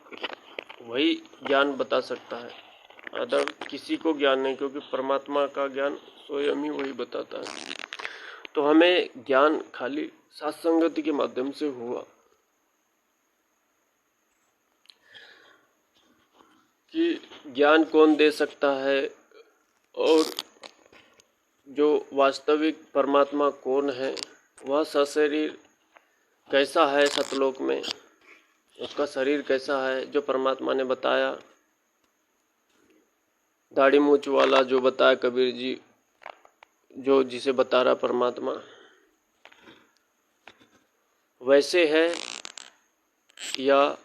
वही ज्ञान बता सकता है, अदर किसी को ज्ञान नहीं, क्योंकि परमात्मा का ज्ञान स्वयं ही वही बताता है। तो हमें ज्ञान खाली सत्संगति के माध्यम से हुआ कि ज्ञान कौन दे सकता है और जो वास्तविक परमात्मा कौन है, वह सशरीर कैसा है सतलोक में, उसका शरीर कैसा है, जो परमात्मा ने बताया, दाढ़ी मूछ वाला जो बताया कबीर जी, जो जिसे बता रहा परमात्मा, वैसे है या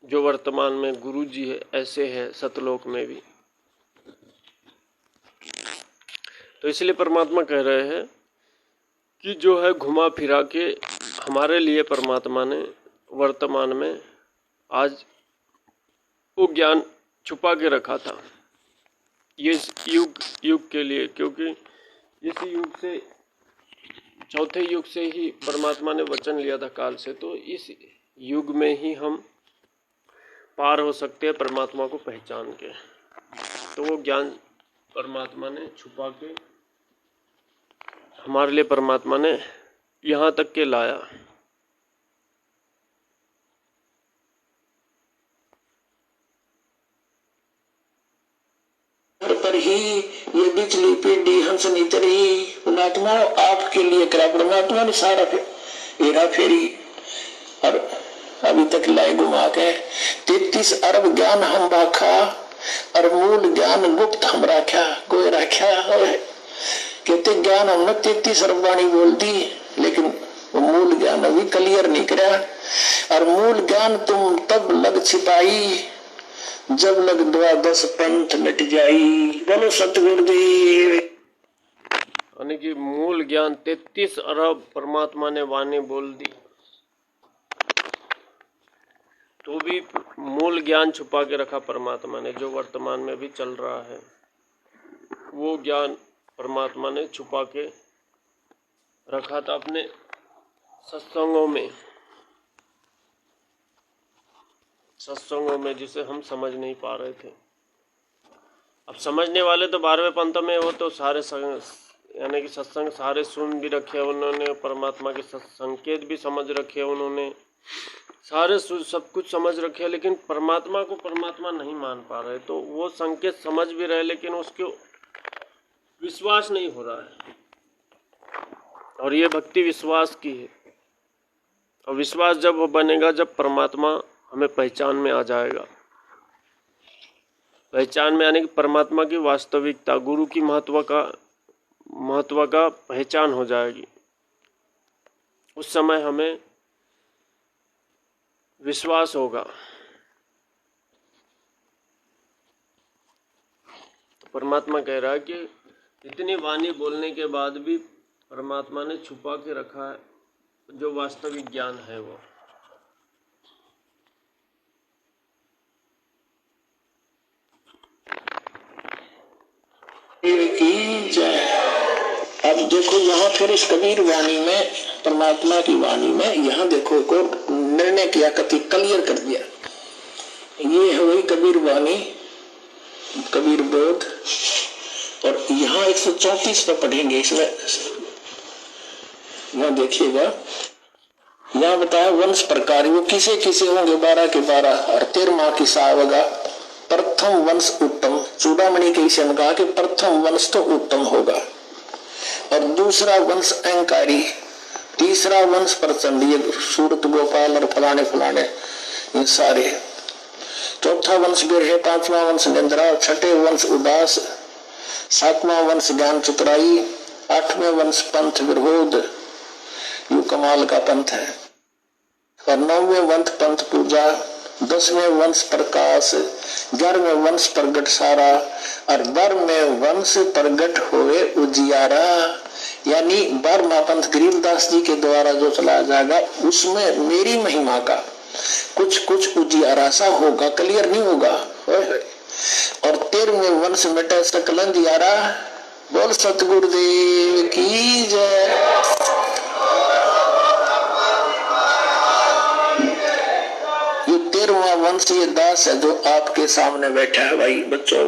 जो वर्तमान में गुरु जी है ऐसे है सतलोक में भी। तो इसलिए परमात्मा कह रहे हैं कि जो है घुमा फिरा के हमारे लिए परमात्मा ने वर्तमान में आज वो ज्ञान छुपा के रखा था ये युग के लिए, क्योंकि इस युग से, चौथे युग से ही परमात्मा ने वचन लिया था काल से, तो इस युग में ही हम पार हो सकते हैं परमात्मा को पहचान के। तो वो ज्ञान परमात्मा ने छुपा के हमारे लिए परमात्मा ने यहाँ तक के लाया। पर ही ये बिचली पीढ़ी हंस नीतरी परमात्मा आपके लिए करा, परमात्मा ने सारा हेरा फेरी और अभी तक लाए घुमा के 33 अरब ज्ञान हम बाखा और मूल ज्ञान गुप्त हम राख्या कोई राख्या कहते ज्ञान हमने 33 अरब वाणी बोल दी, लेकिन वो मूल ज्ञान अभी क्लियर नहीं करा। और मूल ज्ञान तुम तब लग छिपाई जब लग द्वादश पंथ मिट जाई। बोलो सतगुरुदेव। यानी कि मूल ज्ञान 33 अरब परमात्मा ने वाणी बोल दी, तो भी मूल ज्ञान छुपा के रखा परमात्मा ने, जो वर्तमान में भी चल रहा है वो ज्ञान परमात्मा ने छुपा के रखा था अपने सत्संगों में जिसे हम समझ नहीं पा रहे थे। अब समझने वाले तो 12वें पंथ में वो तो सारे यानी कि सत्संग सारे सुन भी रखे उन्होंने, परमात्मा के संकेत भी समझ रखे उन्होंने, सारे सब कुछ समझ रखे, लेकिन परमात्मा को परमात्मा नहीं मान पा रहे। तो वो संकेत समझ भी रहे लेकिन उसको विश्वास नहीं हो रहा है। और ये भक्ति विश्वास की है, और विश्वास जब वो बनेगा जब परमात्मा हमें पहचान में आ जाएगा। पहचान में आने की परमात्मा की वास्तविकता, गुरु की महत्व का पहचान हो जाएगी। उस समय हमें विश्वास होगा। तो परमात्मा कह रहा है कि इतनी वाणी बोलने के बाद भी परमात्मा ने छुपा के रखा है जो वास्तविक ज्ञान है वो। की जय। अब देखो यहाँ फिर इस कबीर वाणी में, परमात्मा की वाणी में, यहाँ देखो को निर्णय किया, कति क्लियर कर दिया। ये है वही कबीर वाणी, कबीर बोध। और यहाँ 134 पर पढ़ेंगे, इसमें यहाँ देखिएगा, यहाँ बताया वंश प्रकार वो किसे किसे होंगे 12 के 12 और 13 की सावगा। प्रथम वंश उत्तम, चूड़ामणि के इसे कहा कि प्रथम वंश तो उत्तम होगा, और दूसरा वंश अहंकारी, तीसरा वंश प्रचंड, ये सूरत गोपाल और फलाने फलाने ये सारे, चौथा वंश बिरहे, पांचवा वंश निंद्रा, छठे वंश उदास, सातवां वंश ज्ञान चतुराई, आठवें वंश पंथ विरोध, यू कमाल का पंथ है, और 9वें वंश पंथ पूजा, 10वें वंश प्रकाश, 11वें वंश प्रगट सारा, और 12वें वंश प्रगट हुए उजियारा। यानी 12वां पंथ गरीबदास जी के द्वारा जो चला जाएगा उसमें मेरी महिमा का कुछ कुछ उजियारा सा होगा, क्लियर नहीं होगा। और 13वें वंश मिटे सकल अंधियारा। बोल सतगुरुदेव की जय। ये 13वां वंश ये दास है जो आपके सामने बैठा है। भाई बच्चों,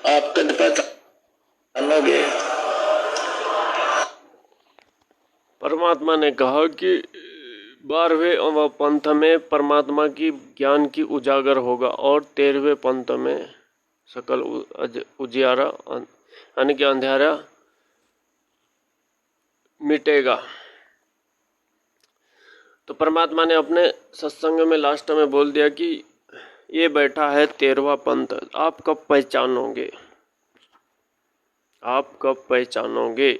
आप कद पहचानोगे, परमात्मा ने कहा कि 12वें पंथ में परमात्मा की ज्ञान की उजागर होगा और 13वें पंथ में सकल उजियारा यानी कि अंधेरा मिटेगा। तो परमात्मा ने अपने सत्संग में लास्ट में बोल दिया कि ये बैठा है 13वां पंथ, आप कब पहचानोगे, आप कब पहचानोगे।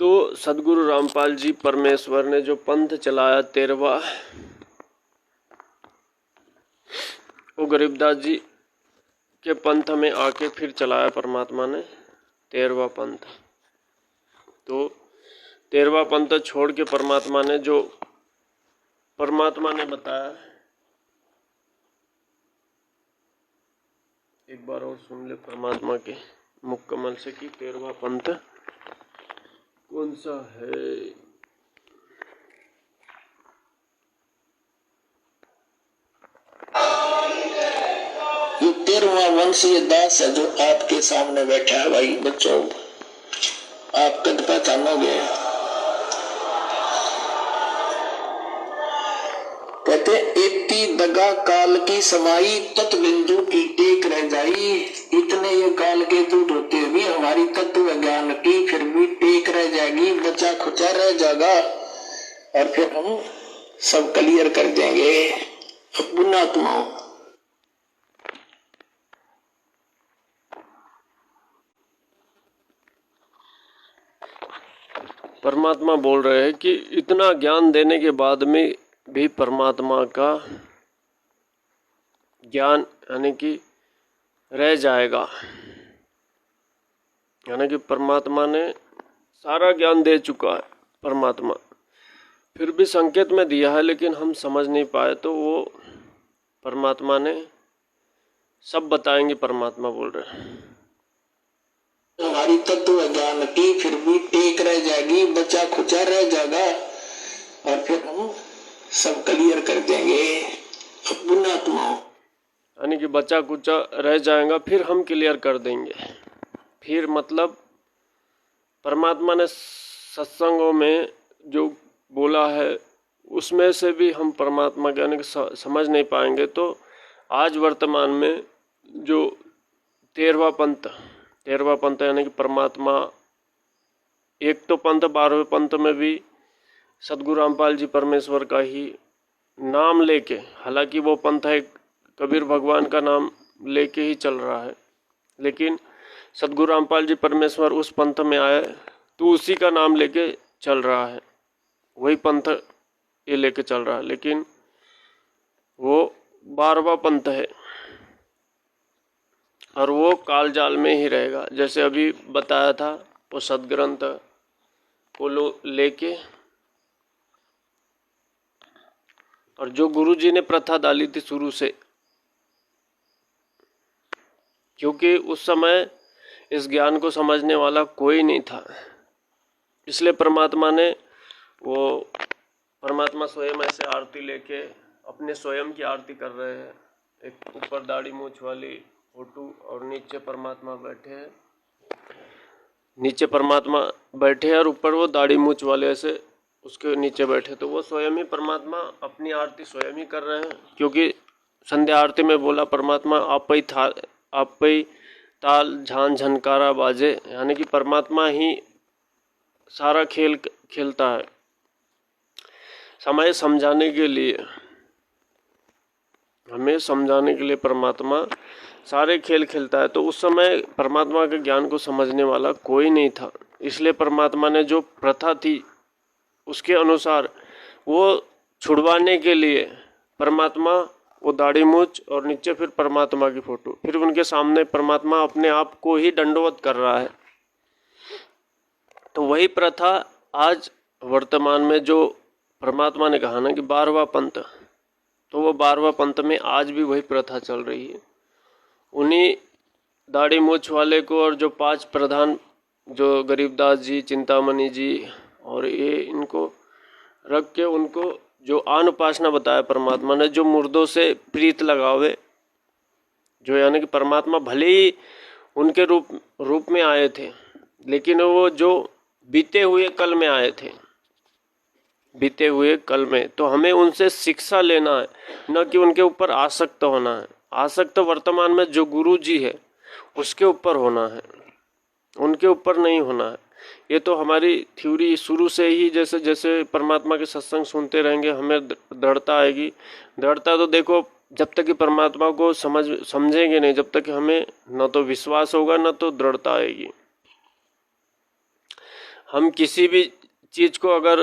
तो सदगुरु रामपाल जी परमेश्वर ने जो पंथ चलाया 13वां, वो गरीबदास जी के पंथ में आके फिर चलाया परमात्मा ने 13वां पंथ। तो 13वां पंथ छोड़ के परमात्मा ने जो परमात्मा ने बताया, एक बार और सुन ले परमात्मा के मुख कमल से कि 13वां पंथ कौन सा है। ये 13वां वंशीय दास है जो आपके सामने बैठा है। भाई बच्चों, आप कद पहचानोगे। कहते इति दगा काल की समाई तत्व बिंदु की टेक रह जाई। इतने ये काल के दूत होते भी हमारी तत्व ज्ञान की फिर भी टेक रह जाएगी, बचा खुचा रह जाएगा और फिर हम सब क्लियर कर देंगे। पुण्यात्माओं, परमात्मा बोल रहे हैं कि इतना ज्ञान देने के बाद में भी परमात्मा का ज्ञान यानी कि रह जाएगा। यानी कि परमात्मा ने सारा ज्ञान दे चुका है परमात्मा, फिर भी संकेत में दिया है लेकिन हम समझ नहीं पाए, तो वो परमात्मा ने सब बताएंगे। परमात्मा बोल रहे हैं हमारी तत्व ज्ञान की फिर भी टेक रह जाएगी, बचा खुचा रह जाएगा और फिर हम सब क्लियर कर देंगे। पुण्यात्माओं, यानी कि बचा कुचा रह जाएगा फिर हम क्लियर कर देंगे। फिर मतलब परमात्मा ने सत्संगों में जो बोला है उसमें से भी हम परमात्मा के यानी कि समझ नहीं पाएंगे। तो आज वर्तमान में जो 13वां पंथ यानी कि परमात्मा, एक तो पंथ 12वें पंथ में भी सदगुरु रामपाल जी परमेश्वर का ही नाम लेके, हालांकि वो पंथ है कबीर भगवान का नाम लेके ही चल रहा है, लेकिन सदगुरु रामपाल जी परमेश्वर उस पंथ में आए तो उसी का नाम लेके चल रहा है, वही पंथ ये लेके चल रहा है, लेकिन वो 12वां पंथ है और वो कालजाल में ही रहेगा। जैसे अभी बताया था वो सदग्रंथ को लेके, और जो गुरु जी ने प्रथा डाली थी शुरू से, क्योंकि उस समय इस ज्ञान को समझने वाला कोई नहीं था, इसलिए परमात्मा ने परमात्मा स्वयं ऐसे आरती लेके अपने स्वयं की आरती कर रहे हैं। एक ऊपर दाढ़ी मूछ वाली फोटो और नीचे परमात्मा बैठे हैं और ऊपर वो दाढ़ी मूछ वाले ऐसे उसके नीचे बैठे, तो वो स्वयं ही परमात्मा अपनी आरती स्वयं ही कर रहे हैं। क्योंकि संध्या आरती में बोला परमात्मा आप ही ताल झान झनकारा बाजे, यानी कि परमात्मा ही सारा खेल खेलता है। हमें समझाने के लिए परमात्मा सारे खेल खेलता है। तो उस समय परमात्मा के ज्ञान को समझने वाला कोई नहीं था, इसलिए परमात्मा ने जो प्रथा थी उसके अनुसार वो छुड़वाने के लिए परमात्मा वो दाढ़ी मूछ और नीचे फिर परमात्मा की फोटो, फिर उनके सामने परमात्मा अपने आप को ही दंडवत कर रहा है। तो वही प्रथा आज वर्तमान में जो परमात्मा ने कहा ना कि 12वां पंथ, तो वो 12वां पंथ में आज भी वही प्रथा चल रही है। उन्हीं दाढ़ी मूछ वाले को और जो 5 प्रधान जो गरीबदास जी, चिंतामणि जी और ये इनको रख के उनको जो आन उपासना बताया परमात्मा ने, जो मुर्दों से प्रीत लगावे, जो यानी कि परमात्मा भले ही उनके रूप में आए थे, लेकिन वो जो बीते हुए कल में आए थे, बीते हुए कल में, तो हमें उनसे शिक्षा लेना है, न कि उनके ऊपर आसक्त होना है। आसक्त वर्तमान में जो गुरु जी है उसके ऊपर होना है, उनके ऊपर नहीं होना है। ये तो हमारी थ्योरी शुरू से ही, जैसे जैसे परमात्मा के सत्संग सुनते रहेंगे हमें दृढ़ता आएगी। दृढ़ता तो देखो, जब तक कि परमात्मा को समझेंगे नहीं, जब तक हमें न तो विश्वास होगा न तो दृढ़ता आएगी। हम किसी भी चीज को अगर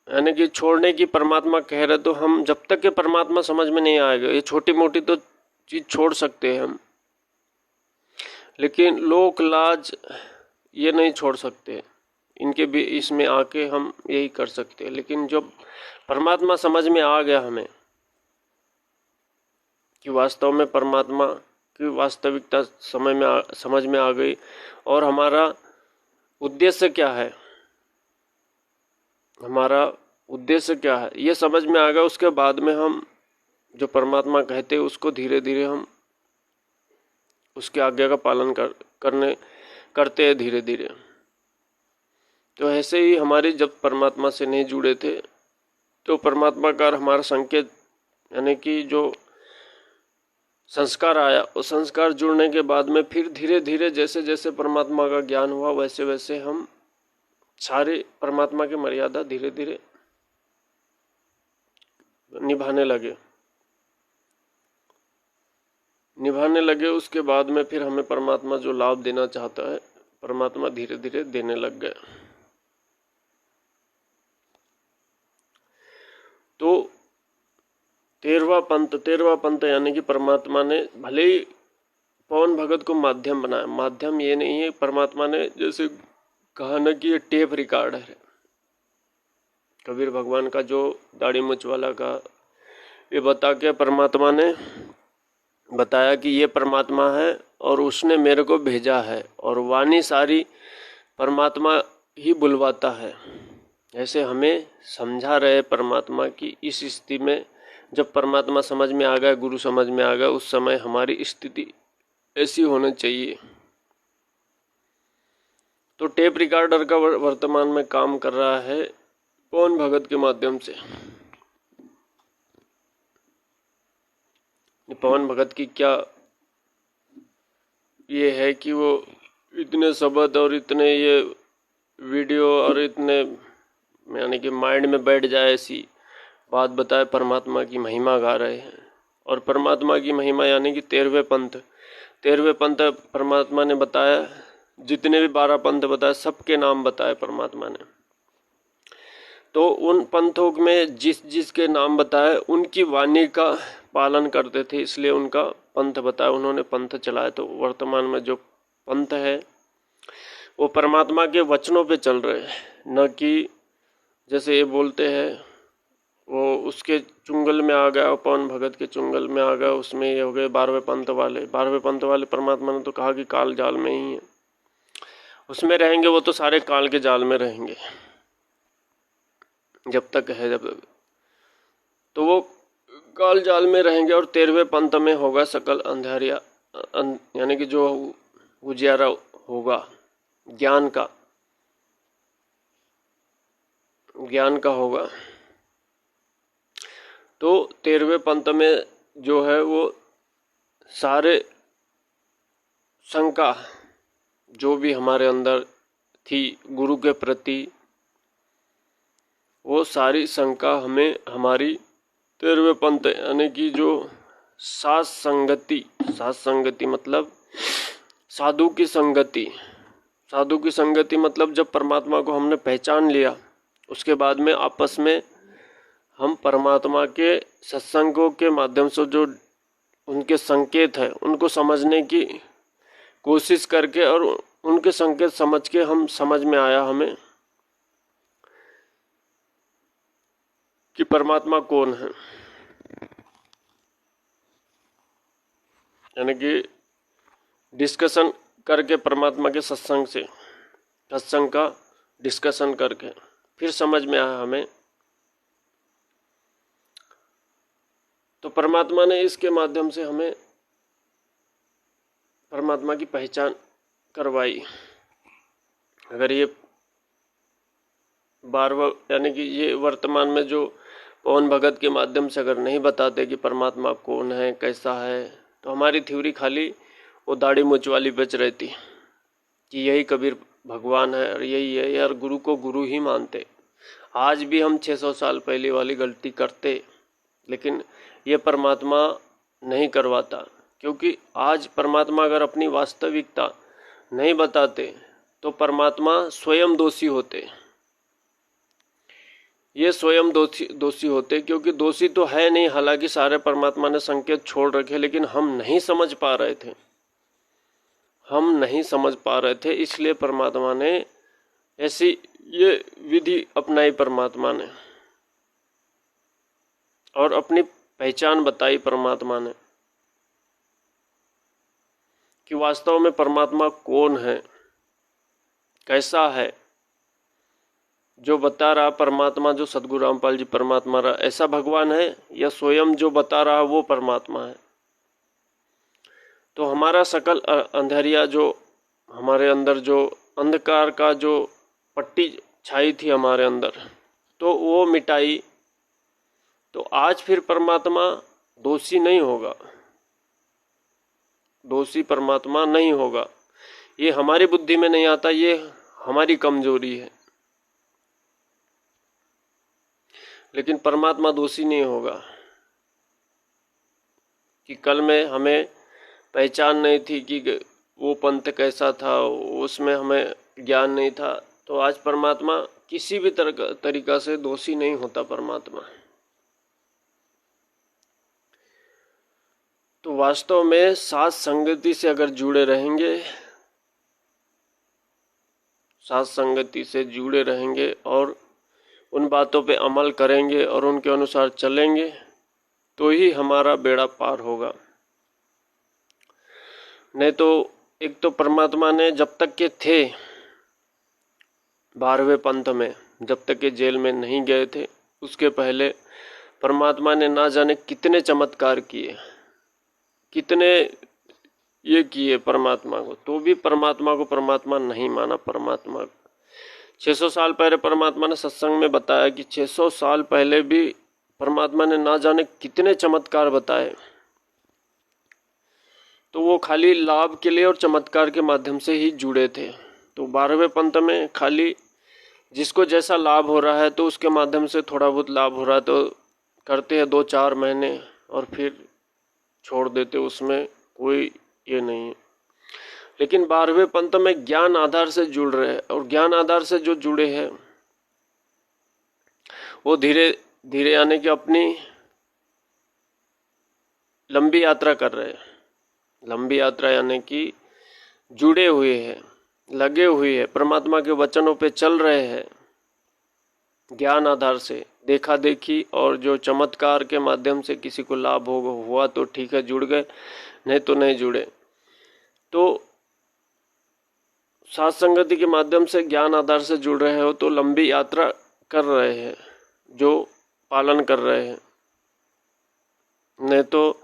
यानी कि छोड़ने की परमात्मा कह रहे, तो हम जब तक कि परमात्मा समझ में नहीं आएगा, ये छोटी मोटी तो चीज छोड़ सकते हैं हम, लेकिन लोक लाज ये नहीं छोड़ सकते। इनके भी इसमें आके हम यही कर सकते हैं। लेकिन जब परमात्मा समझ में आ गया हमें कि वास्तव में परमात्मा की वास्तविकता समझ में आ गई, और हमारा उद्देश्य क्या है, हमारा उद्देश्य क्या है, ये समझ में आ गया, उसके बाद में हम जो परमात्मा कहते हैं उसको धीरे धीरे हम उसके आज्ञा का पालन करते हैं धीरे धीरे। तो ऐसे ही हमारी जब परमात्मा से नहीं जुड़े थे, तो परमात्मा का हमारा संकेत यानी कि जो संस्कार आया, उस संस्कार जुड़ने के बाद में फिर धीरे धीरे जैसे जैसे परमात्मा का ज्ञान हुआ, वैसे वैसे हम सारे परमात्मा की मर्यादा धीरे धीरे निभाने लगे। उसके बाद में फिर हमें परमात्मा जो लाभ देना चाहता है, परमात्मा धीरे धीरे देने लग गए। तो 13वां पंथ यानी कि परमात्मा ने भले ही पवन भगत को माध्यम बनाया, माध्यम ये नहीं है, परमात्मा ने जैसे कहा ना कि ये टेप रिकॉर्ड है। कबीर भगवान का जो दाढ़ी मूंछ वाला का ये बता के परमात्मा ने बताया कि ये परमात्मा है और उसने मेरे को भेजा है, और वाणी सारी परमात्मा ही बुलवाता है। ऐसे हमें समझा रहे परमात्मा की इस स्थिति में जब परमात्मा समझ में आ गया, गुरु समझ में आ गया, उस समय हमारी स्थिति ऐसी होनी चाहिए। तो टेप रिकॉर्डर का वर्तमान में काम कर रहा है पवन भगत के माध्यम से। पवन भगत की क्या ये है कि वो इतने शब्द और इतने ये वीडियो और इतने यानी कि माइंड में बैठ जाए ऐसी बात बताए, परमात्मा की महिमा गा रहे हैं। और परमात्मा की महिमा यानी कि 13वें पंथ परमात्मा ने बताया, जितने भी 12 पंथ बताए सबके नाम बताए परमात्मा ने। तो उन पंथों में जिस के नाम बताए उनकी वाणी का पालन करते थे, इसलिए उनका पंथ बताया, उन्होंने पंथ चलाए। तो वर्तमान में जो पंथ है वो परमात्मा के वचनों पे चल रहे हैं, न कि जैसे ये बोलते हैं वो उसके चुंगल में आ गया, पवन भगत के चुंगल में आ गया, उसमें ये हो गए 12वें पंथ वाले। परमात्मा ने तो कहा कि काल जाल में ही है, उसमें रहेंगे, वो तो सारे काल के जाल में रहेंगे जब तक है, जब तक तो वो काल जाल में रहेंगे। और 13वें पंथ में होगा सकल अंधारिया, यानी कि जो उजियारा होगा ज्ञान का होगा। तो 13वें पंथ में जो है वो सारे शंका जो भी हमारे अंदर थी गुरु के प्रति, वो सारी शंका हमें हमारी 13वें पंथ यानी कि जो सात संगति मतलब साधु की संगति मतलब जब परमात्मा को हमने पहचान लिया, उसके बाद में आपस में हम परमात्मा के सत्संगों के माध्यम से जो उनके संकेत है उनको समझने की कोशिश करके, और उनके संकेत समझ के हम समझ में आया हमें कि परमात्मा कौन है। यानी कि डिस्कशन करके परमात्मा के सत्संग का डिस्कशन करके फिर समझ में आया हमें। तो परमात्मा ने इसके माध्यम से हमें परमात्मा की पहचान करवाई। अगर ये बार यानी कि ये वर्तमान में जो पवन भगत के माध्यम से अगर नहीं बताते कि परमात्मा कौन है, कैसा है, तो हमारी थ्योरी खाली वो दाढ़ी मूंछ वाली बच रहती कि यही कबीर भगवान है और यही है यार, गुरु को गुरु ही मानते। आज भी हम 600 साल पहले वाली गलती करते, लेकिन ये परमात्मा नहीं करवाता, क्योंकि आज परमात्मा अगर अपनी वास्तविकता नहीं बताते तो परमात्मा स्वयं दोषी होते। ये स्वयं दोषी होते, क्योंकि दोषी तो है नहीं, हालांकि सारे परमात्मा ने संकेत छोड़ रखे, लेकिन हम नहीं समझ पा रहे थे, हम नहीं समझ पा रहे थे, इसलिए परमात्मा ने ऐसी ये विधि अपनाई परमात्मा ने, और अपनी पहचान बताई परमात्मा ने कि वास्तव में परमात्मा कौन है, कैसा है। जो बता रहा परमात्मा, जो सदगुरु रामपाल जी परमात्मा रहा, ऐसा भगवान है या स्वयं जो बता रहा वो परमात्मा है। तो हमारा सकल अंधेरिया, जो हमारे अंदर जो अंधकार का जो पट्टी छाई थी हमारे अंदर, तो वो मिटाई, तो आज फिर परमात्मा दोषी नहीं होगा, दोषी परमात्मा नहीं होगा। ये हमारी बुद्धि में नहीं आता, ये हमारी कमजोरी है, लेकिन परमात्मा दोषी नहीं होगा। कि कल में हमें पहचान नहीं थी कि वो पंथ कैसा था, उसमें हमें ज्ञान नहीं था, तो आज परमात्मा किसी भी तरीका से दोषी नहीं होता परमात्मा। तो वास्तव में साथ संगति से अगर जुड़े रहेंगे, साथ संगति से जुड़े रहेंगे और उन बातों पे अमल करेंगे और उनके अनुसार चलेंगे, तो ही हमारा बेड़ा पार होगा। नहीं तो एक तो परमात्मा ने जब तक के थे 12वें पंथ में, जब तक के जेल में नहीं गए थे, उसके पहले परमात्मा ने ना जाने कितने चमत्कार किए, कितने ये किए परमात्मा को, तो भी परमात्मा को परमात्मा नहीं माना। परमात्मा 600 साल पहले परमात्मा ने सत्संग में बताया कि 600 साल पहले भी परमात्मा ने ना जाने कितने चमत्कार बताए, तो वो खाली लाभ के लिए और चमत्कार के माध्यम से ही जुड़े थे। तो 12वें पंथ में खाली जिसको जैसा लाभ हो रहा है तो उसके माध्यम से थोड़ा बहुत लाभ हो रहा है तो करते हैं 2-4 महीने और फिर छोड़ देते, उसमें कोई ये नहीं है। लेकिन 12वें पंथ में ज्ञान आधार से जुड़ रहे हैं, और ज्ञान आधार से जो जुड़े हैं वो धीरे धीरे यानी कि अपनी लंबी यात्रा कर रहे हैं। लंबी यात्रा यानी कि जुड़े हुए हैं, लगे हुए हैं, परमात्मा के वचनों पे चल रहे हैं, ज्ञान आधार से। देखा देखी और जो चमत्कार के माध्यम से किसी को लाभ हुआ तो ठीक है, जुड़ गए, नहीं तो नहीं जुड़े। तो साथ संगति के माध्यम से ज्ञान आधार से जुड़ रहे हो तो लंबी यात्रा कर रहे हैं, जो पालन कर रहे हैं। नहीं तो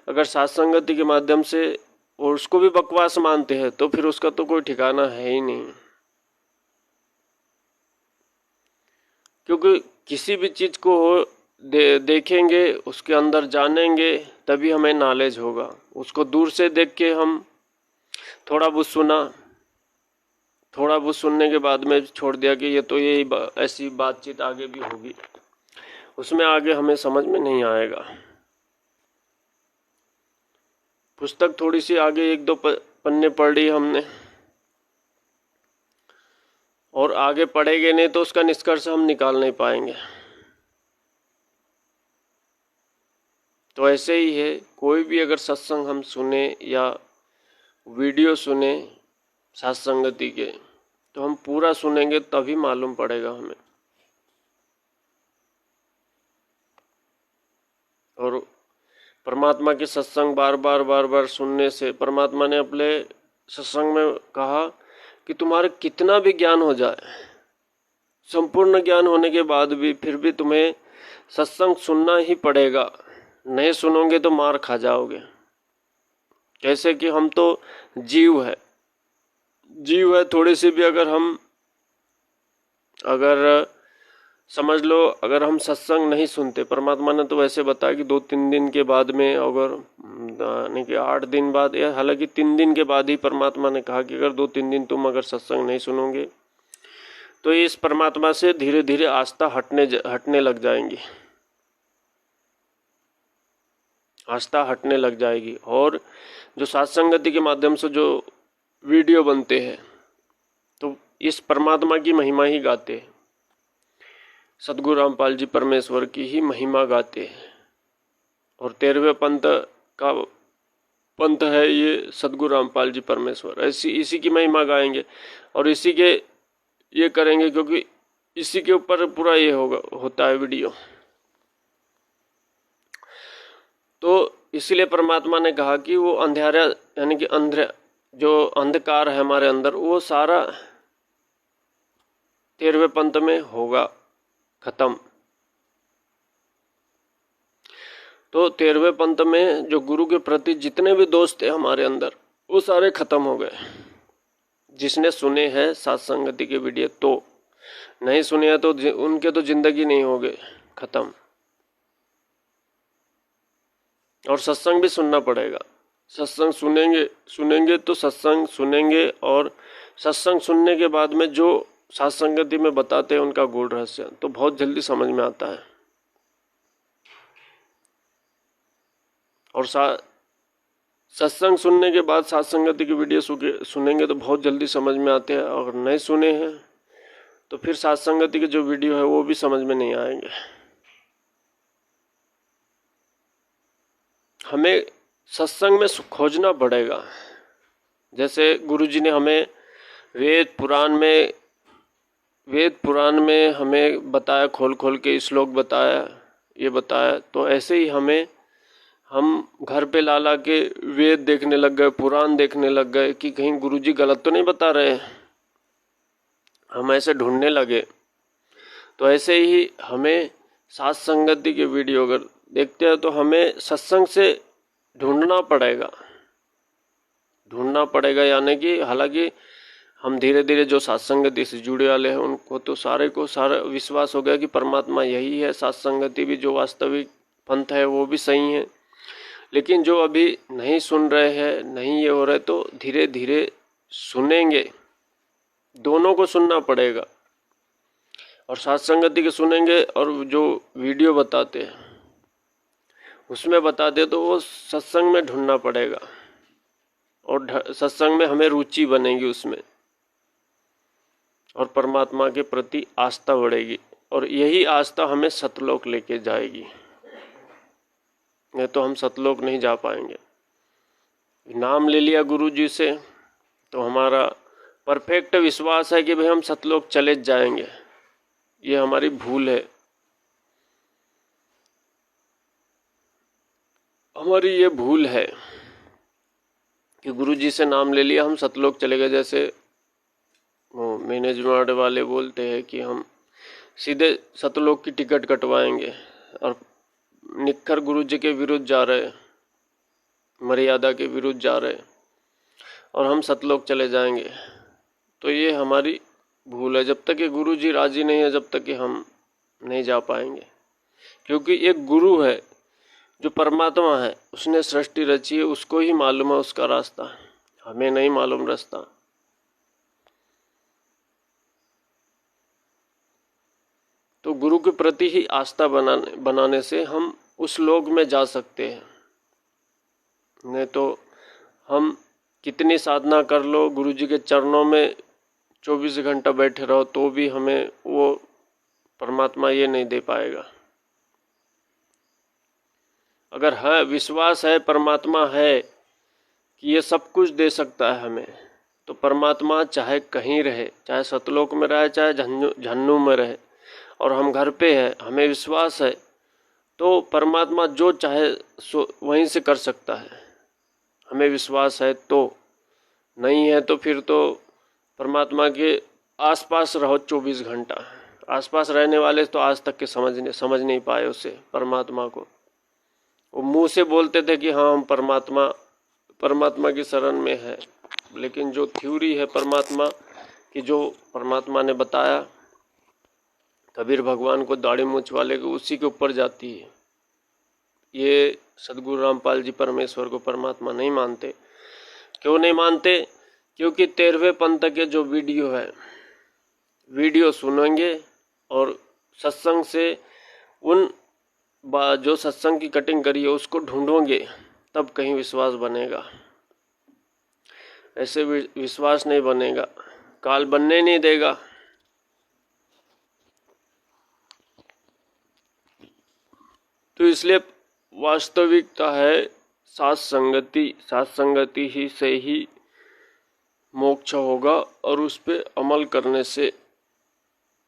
अगर साथ संगति के माध्यम से और उसको भी बकवास मानते हैं तो फिर उसका तो कोई ठिकाना है ही नहीं। क्योंकि किसी भी चीज़ को देखेंगे, उसके अंदर जानेंगे, तभी हमें नॉलेज होगा। उसको दूर से देख के हम थोड़ा बहुत सुना, थोड़ा बहुत सुनने के बाद में छोड़ दिया कि ये तो यही ऐसी बातचीत आगे भी होगी, उसमें आगे हमें समझ में नहीं आएगा। पुस्तक थोड़ी सी आगे 1-2 पन्ने पढ़ ली हमने और आगे पढ़ेंगे नहीं तो उसका निष्कर्ष हम निकाल नहीं पाएंगे। तो ऐसे ही है, कोई भी अगर सत्संग हम सुने या वीडियो सुने साथ संगति के, तो हम पूरा सुनेंगे तभी मालूम पड़ेगा हमें। और परमात्मा के सत्संग बार बार सुनने से, परमात्मा ने अपने सत्संग में कहा कि तुम्हारा कितना भी ज्ञान हो जाए, संपूर्ण ज्ञान होने के बाद भी फिर भी तुम्हें सत्संग सुनना ही पड़ेगा, नहीं सुनोगे तो मार खा जाओगे। कैसे कि हम तो जीव है, थोड़ी सी भी अगर समझ लो अगर हम सत्संग नहीं सुनते, परमात्मा ने तो वैसे बताया कि 2-3 दिन के बाद में, अगर यानी कि 8 दिन बाद, या हालांकि 3 दिन के बाद ही परमात्मा ने कहा कि अगर 2-3 दिन तुम अगर सत्संग नहीं सुनोगे तो इस परमात्मा से धीरे धीरे आस्था हटने लग जाएंगी, आस्था हटने लग जाएगी। और जो सत्संगति के माध्यम से जो वीडियो बनते हैं तो इस परमात्मा की महिमा ही गाते हैं, सदगुरु रामपाल जी परमेश्वर की ही महिमा गाते हैं। और 13वें पंथ है ये सदगुरु रामपाल जी परमेश्वर, इसी की महिमा गाएंगे और इसी के ये करेंगे, क्योंकि इसी के ऊपर पूरा ये होता है वीडियो। तो इसीलिए परमात्मा ने कहा कि वो अंधेरा, यानी कि जो अंधकार है हमारे अंदर, वो सारा 13वें पंथ में होगा खत्म। तो 13वें पंथ में जो गुरु के प्रति जितने भी दोष थे हमारे अंदर, वो सारे खत्म हो गए। जिसने सुने हैं सत्संगति के वीडियो, तो नहीं सुने हैं तो उनके तो जिंदगी नहीं हो गए खत्म। और सत्संग भी सुनना पड़ेगा, सत्संग सुनेंगे तो सत्संग सुनेंगे, और सत्संग सुनने के बाद में जो सत्संगति में बताते हैं उनका गूढ़ रहस्य तो बहुत जल्दी समझ में आता है। और सत्संग सुनने के बाद सत्संगति की वीडियो सुनेंगे तो बहुत जल्दी समझ में आते हैं, और नहीं सुने हैं तो फिर सत्संगति के जो वीडियो है वो भी समझ में नहीं आएंगे। हमें सत्संग में खोजना पड़ेगा। जैसे गुरुजी ने हमें वेद पुराण में हमें बताया, खोल के श्लोक बताया, ये बताया, तो ऐसे ही हम घर पे ला के वेद देखने लग गए, पुराण देखने लग गए कि कहीं गुरुजी गलत तो नहीं बता रहे हैं, हम ऐसे ढूंढने लगे। तो ऐसे ही हमें सत्संगति के वीडियो अगर देखते हैं तो हमें सत्संग से ढूंढना पड़ेगा, यानी कि हालांकि हम धीरे धीरे जो सत्संगति से जुड़े वाले हैं उनको तो सारा विश्वास हो गया कि परमात्मा यही है, सत्संगति भी जो वास्तविक पंथ है वो भी सही है। लेकिन जो अभी नहीं सुन रहे हैं, नहीं ये हो रहे, तो धीरे धीरे सुनेंगे, दोनों को सुनना पड़ेगा। और सत्संगति के सुनेंगे और जो वीडियो बताते हैं उसमें बताते तो वो सत्संग में ढूंढना पड़ेगा, और सत्संग में हमें रुचि बनेगी उसमें, और परमात्मा के प्रति आस्था बढ़ेगी, और यही आस्था हमें सतलोक लेके जाएगी। नहीं तो हम सतलोक नहीं जा पाएंगे। नाम ले लिया गुरु जी से तो हमारा परफेक्ट विश्वास है कि भाई हम सतलोक चले जाएंगे, ये हमारी भूल है। हमारी ये भूल है कि गुरु जी से नाम ले लिया हम सतलोक चले गए। जैसे वो मैनेजमेंट वाले बोलते हैं कि हम सीधे सतलोक की टिकट कटवाएंगे, और निखर गुरु जी के विरुद्ध जा रहे, मर्यादा के विरुद्ध जा रहे, और हम सतलोक चले जाएंगे। तो ये हमारी भूल है। जब तक ये गुरु जी राजी नहीं है, जब तक कि हम नहीं जा पाएंगे। क्योंकि एक गुरु है जो परमात्मा है, उसने सृष्टि रची है, उसको ही मालूम है उसका रास्ता, हमें नहीं मालूम रास्ता। तो गुरु के प्रति ही आस्था बनाने से हम उस लोक में जा सकते हैं। नहीं तो हम कितनी साधना कर लो, गुरु जी के चरणों में 24 घंटा बैठे रहो, तो भी हमें वो परमात्मा ये नहीं दे पाएगा। अगर है विश्वास है, परमात्मा है कि ये सब कुछ दे सकता है हमें, तो परमात्मा चाहे कहीं रहे, चाहे सतलोक में रहे, चाहे झन्नू में रहे, और हम घर पे हैं, हमें विश्वास है, तो परमात्मा जो चाहे सो वहीं से कर सकता है। हमें विश्वास है तो, नहीं है तो फिर तो परमात्मा के आसपास रहो 24 घंटा। आसपास रहने वाले तो आज तक के समझ नहीं पाए उसे, परमात्मा को। वो मुंह से बोलते थे कि हाँ हम परमात्मा की शरण में है, लेकिन जो थ्योरी है परमात्मा की, जो परमात्मा ने बताया कबीर भगवान को दाढ़ी मूंछ वाले को उसी के ऊपर जाती है। ये सदगुरु रामपाल जी परमेश्वर को परमात्मा नहीं मानते। क्यों नहीं मानते? क्योंकि 13वें पंथ के जो वीडियो है, वीडियो सुनेंगे और सत्संग से उन जो सत्संग की कटिंग करी है उसको ढूंढोगे, तब कहीं विश्वास बनेगा। ऐसे विश्वास नहीं बनेगा, काल बनने नहीं देगा। तो इसलिए वास्तविकता है साथ संगति ही से ही मोक्ष होगा और उस पे अमल करने से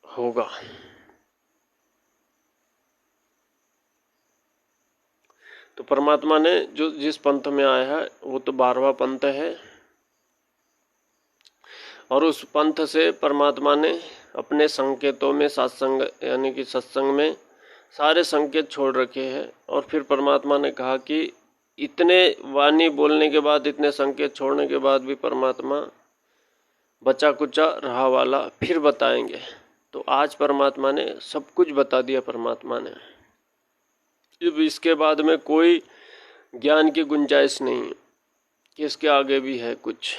होगा। तो परमात्मा ने जो जिस पंथ में आया है वो तो 12वां पंथ है, और उस पंथ से परमात्मा ने अपने संकेतों में सत्संग यानी कि सत्संग में सारे संकेत छोड़ रखे हैं। और फिर परमात्मा ने कहा कि इतने वाणी बोलने के बाद, इतने संकेत छोड़ने के बाद भी परमात्मा बचा कुचा रहा वाला फिर बताएंगे। तो आज परमात्मा ने सब कुछ बता दिया। परमात्मा ने अब इसके बाद में कोई ज्ञान की गुंजाइश नहीं है कि इसके आगे भी है कुछ।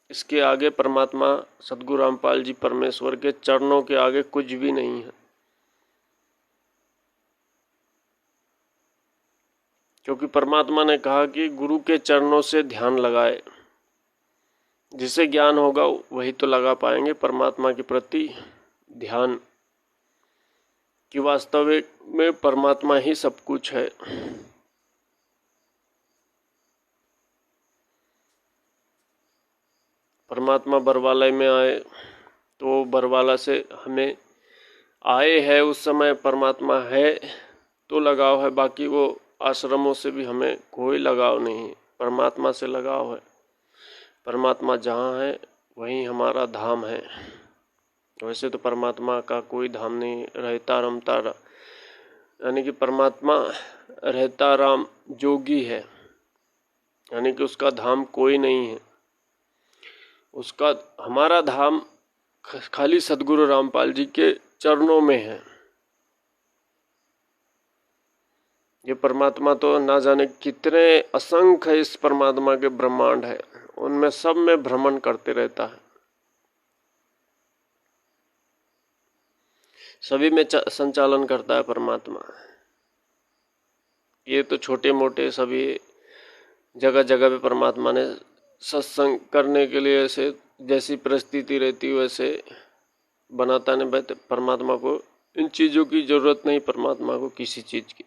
इसके आगे परमात्मा सदगुरु रामपाल जी परमेश्वर के चरणों के आगे कुछ भी नहीं है। क्योंकि परमात्मा ने कहा कि गुरु के चरणों से ध्यान लगाए, जिसे ज्ञान होगा वही तो लगा पाएंगे परमात्मा के प्रति ध्यान, कि वास्तविक में परमात्मा ही सब कुछ है। परमात्मा बरवाला में आए तो बरवाला से हमें आए है उस समय परमात्मा है तो लगाव है, बाकी वो आश्रमों से भी हमें कोई लगाव नहीं, परमात्मा से लगाव है। परमात्मा जहाँ है वहीं हमारा धाम है। वैसे तो परमात्मा का कोई धाम नहीं, रहता रमता, यानी कि परमात्मा रहता राम जोगी है, यानी कि उसका धाम कोई नहीं है। उसका हमारा धाम खाली सदगुरु रामपाल जी के चरणों में है। ये परमात्मा तो ना जाने कितने असंख्य इस परमात्मा के ब्रह्मांड है, उनमें सब में भ्रमण करते रहता है, सभी में संचालन करता है परमात्मा। ये तो छोटे मोटे सभी जगह जगह पे परमात्मा ने सत्संग करने के लिए ऐसे जैसी परिस्थिति रहती वैसे बनाता नहीं। परमात्मा को इन चीज़ों की जरूरत नहीं, परमात्मा को किसी चीज़ की,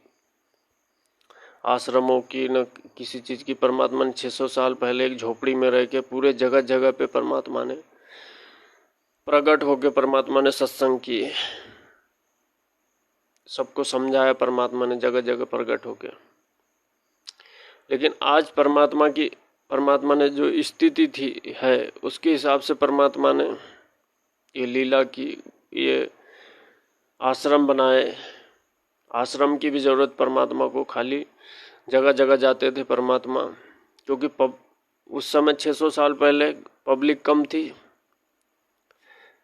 आश्रमों की न किसी चीज़ की। परमात्मा ने 600 साल पहले एक झोपड़ी में रह के पूरे जगह जगह पे परमात्मा ने प्रकट होकर परमात्मा ने सत्संग किए, सबको समझाया परमात्मा ने जगह जगह प्रकट होकर। लेकिन आज परमात्मा ने जो स्थिति थी है उसके हिसाब से परमात्मा ने ये लीला की, ये आश्रम बनाए। आश्रम की भी ज़रूरत परमात्मा को, खाली जगह जगह जाते थे परमात्मा, क्योंकि उस समय 600 साल पहले पब्लिक कम थी,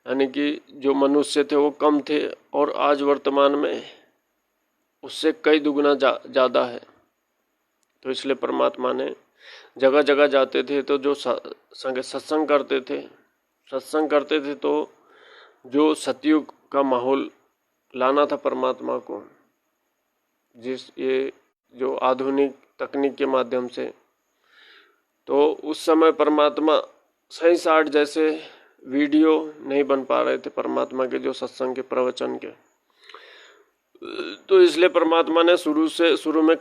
यानी कि जो मनुष्य थे वो कम थे, और आज वर्तमान में उससे कई दुगना ज़्यादा है। तो इसलिए परमात्मा ने जगह जगह जाते थे। तो जो सत्संग करते थे तो जो सतयुग का माहौल लाना था परमात्मा को, ये जो आधुनिक तकनीक के माध्यम से, तो उस समय परमात्मा 60 जैसे वीडियो नहीं बन पा रहे थे परमात्मा के जो सत्संग के प्रवचन के। तो इसलिए परमात्मा ने शुरू में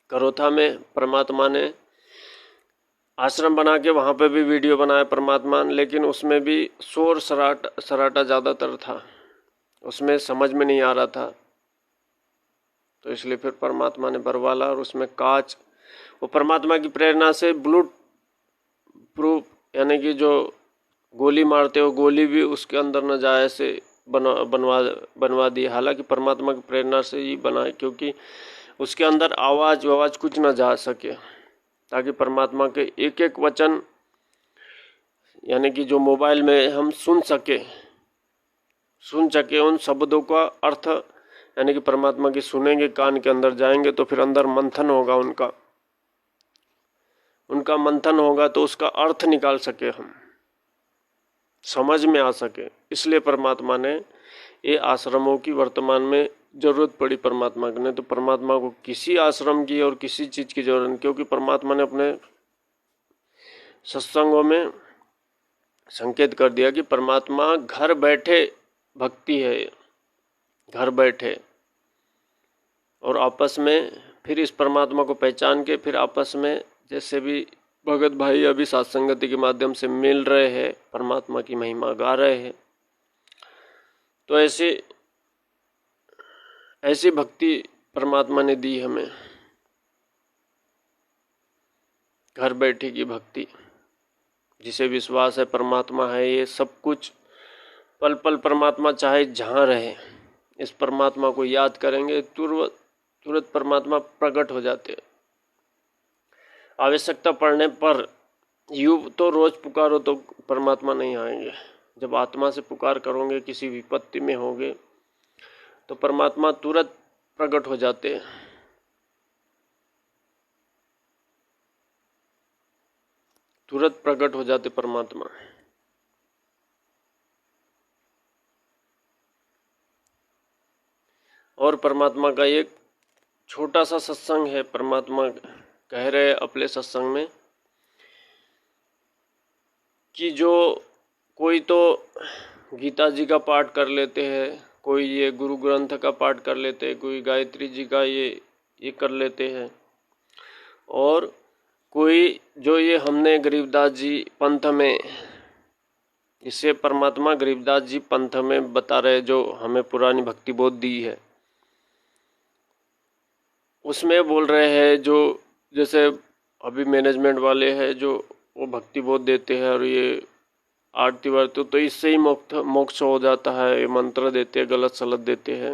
करोथा में परमात्मा ने आश्रम बना के वहाँ पे भी वीडियो बनाया परमात्मा ने, लेकिन उसमें भी शोर सराटा ज़्यादातर था, उसमें समझ में नहीं आ रहा था। तो इसलिए फिर परमात्मा ने बरवाला, और उसमें कांच, वो परमात्मा की प्रेरणा से बुलेट प्रूफ, यानी कि जो गोली मारते हो गोली भी उसके अंदर न जाए ऐसे बनवा दी। हालांकि परमात्मा की प्रेरणा से ही बनाए, क्योंकि उसके अंदर आवाज़ कुछ न जा सके, ताकि परमात्मा के एक एक वचन, यानी कि जो मोबाइल में हम सुन सके, सुन सके उन शब्दों का अर्थ, यानी कि परमात्मा की सुनेंगे, कान के अंदर जाएंगे तो फिर अंदर मंथन होगा, उनका मंथन होगा तो उसका अर्थ निकाल सके, हम समझ में आ सके। इसलिए परमात्मा ने ये आश्रमों की वर्तमान में जरूरत पड़ी परमात्मा की। नहीं तो परमात्मा को किसी आश्रम की और किसी चीज की जरूरत नहीं, क्योंकि परमात्मा ने अपने सत्संगों में संकेत कर दिया कि परमात्मा घर बैठे भक्ति है, घर बैठे, और आपस में फिर इस परमात्मा को पहचान के फिर आपस में जैसे भी भगत भाई अभी सत्संगति के माध्यम से मिल रहे हैं, परमात्मा की महिमा गा रहे हैं, तो ऐसी भक्ति परमात्मा ने दी हमें, घर बैठे की भक्ति, जिसे विश्वास है परमात्मा है, ये सब कुछ पल पल परमात्मा चाहे जहाँ रहे, इस परमात्मा को याद करेंगे तुरंत परमात्मा प्रकट हो जाते। आवश्यकता पड़ने पर यूं तो रोज पुकारो तो परमात्मा नहीं आएंगे, जब आत्मा से पुकार करोगे, किसी विपत्ति में होगे तो परमात्मा तुरंत प्रकट हो जाते हैं। तुरंत प्रकट हो जाते परमात्मा। और परमात्मा का एक छोटा सा सत्संग है, परमात्मा कह रहे अपने सत्संग में कि जो कोई तो गीता जी का पाठ कर लेते हैं, कोई ये गुरु ग्रंथ का पाठ कर लेते हैं, कोई गायत्री जी का ये कर लेते हैं, और कोई जो ये हमने गरीबदास जी पंथ में, इसे परमात्मा गरीबदास जी पंथ में बता रहे, जो हमें पुरानी भक्ति बोध दी है, उसमें बोल रहे हैं जो जैसे अभी मैनेजमेंट वाले हैं जो वो भक्ति बोध देते हैं और ये आरती वारती, तो इससे ही मोक्ष हो जाता है, ये मंत्र देते हैं, गलत सलत देते हैं।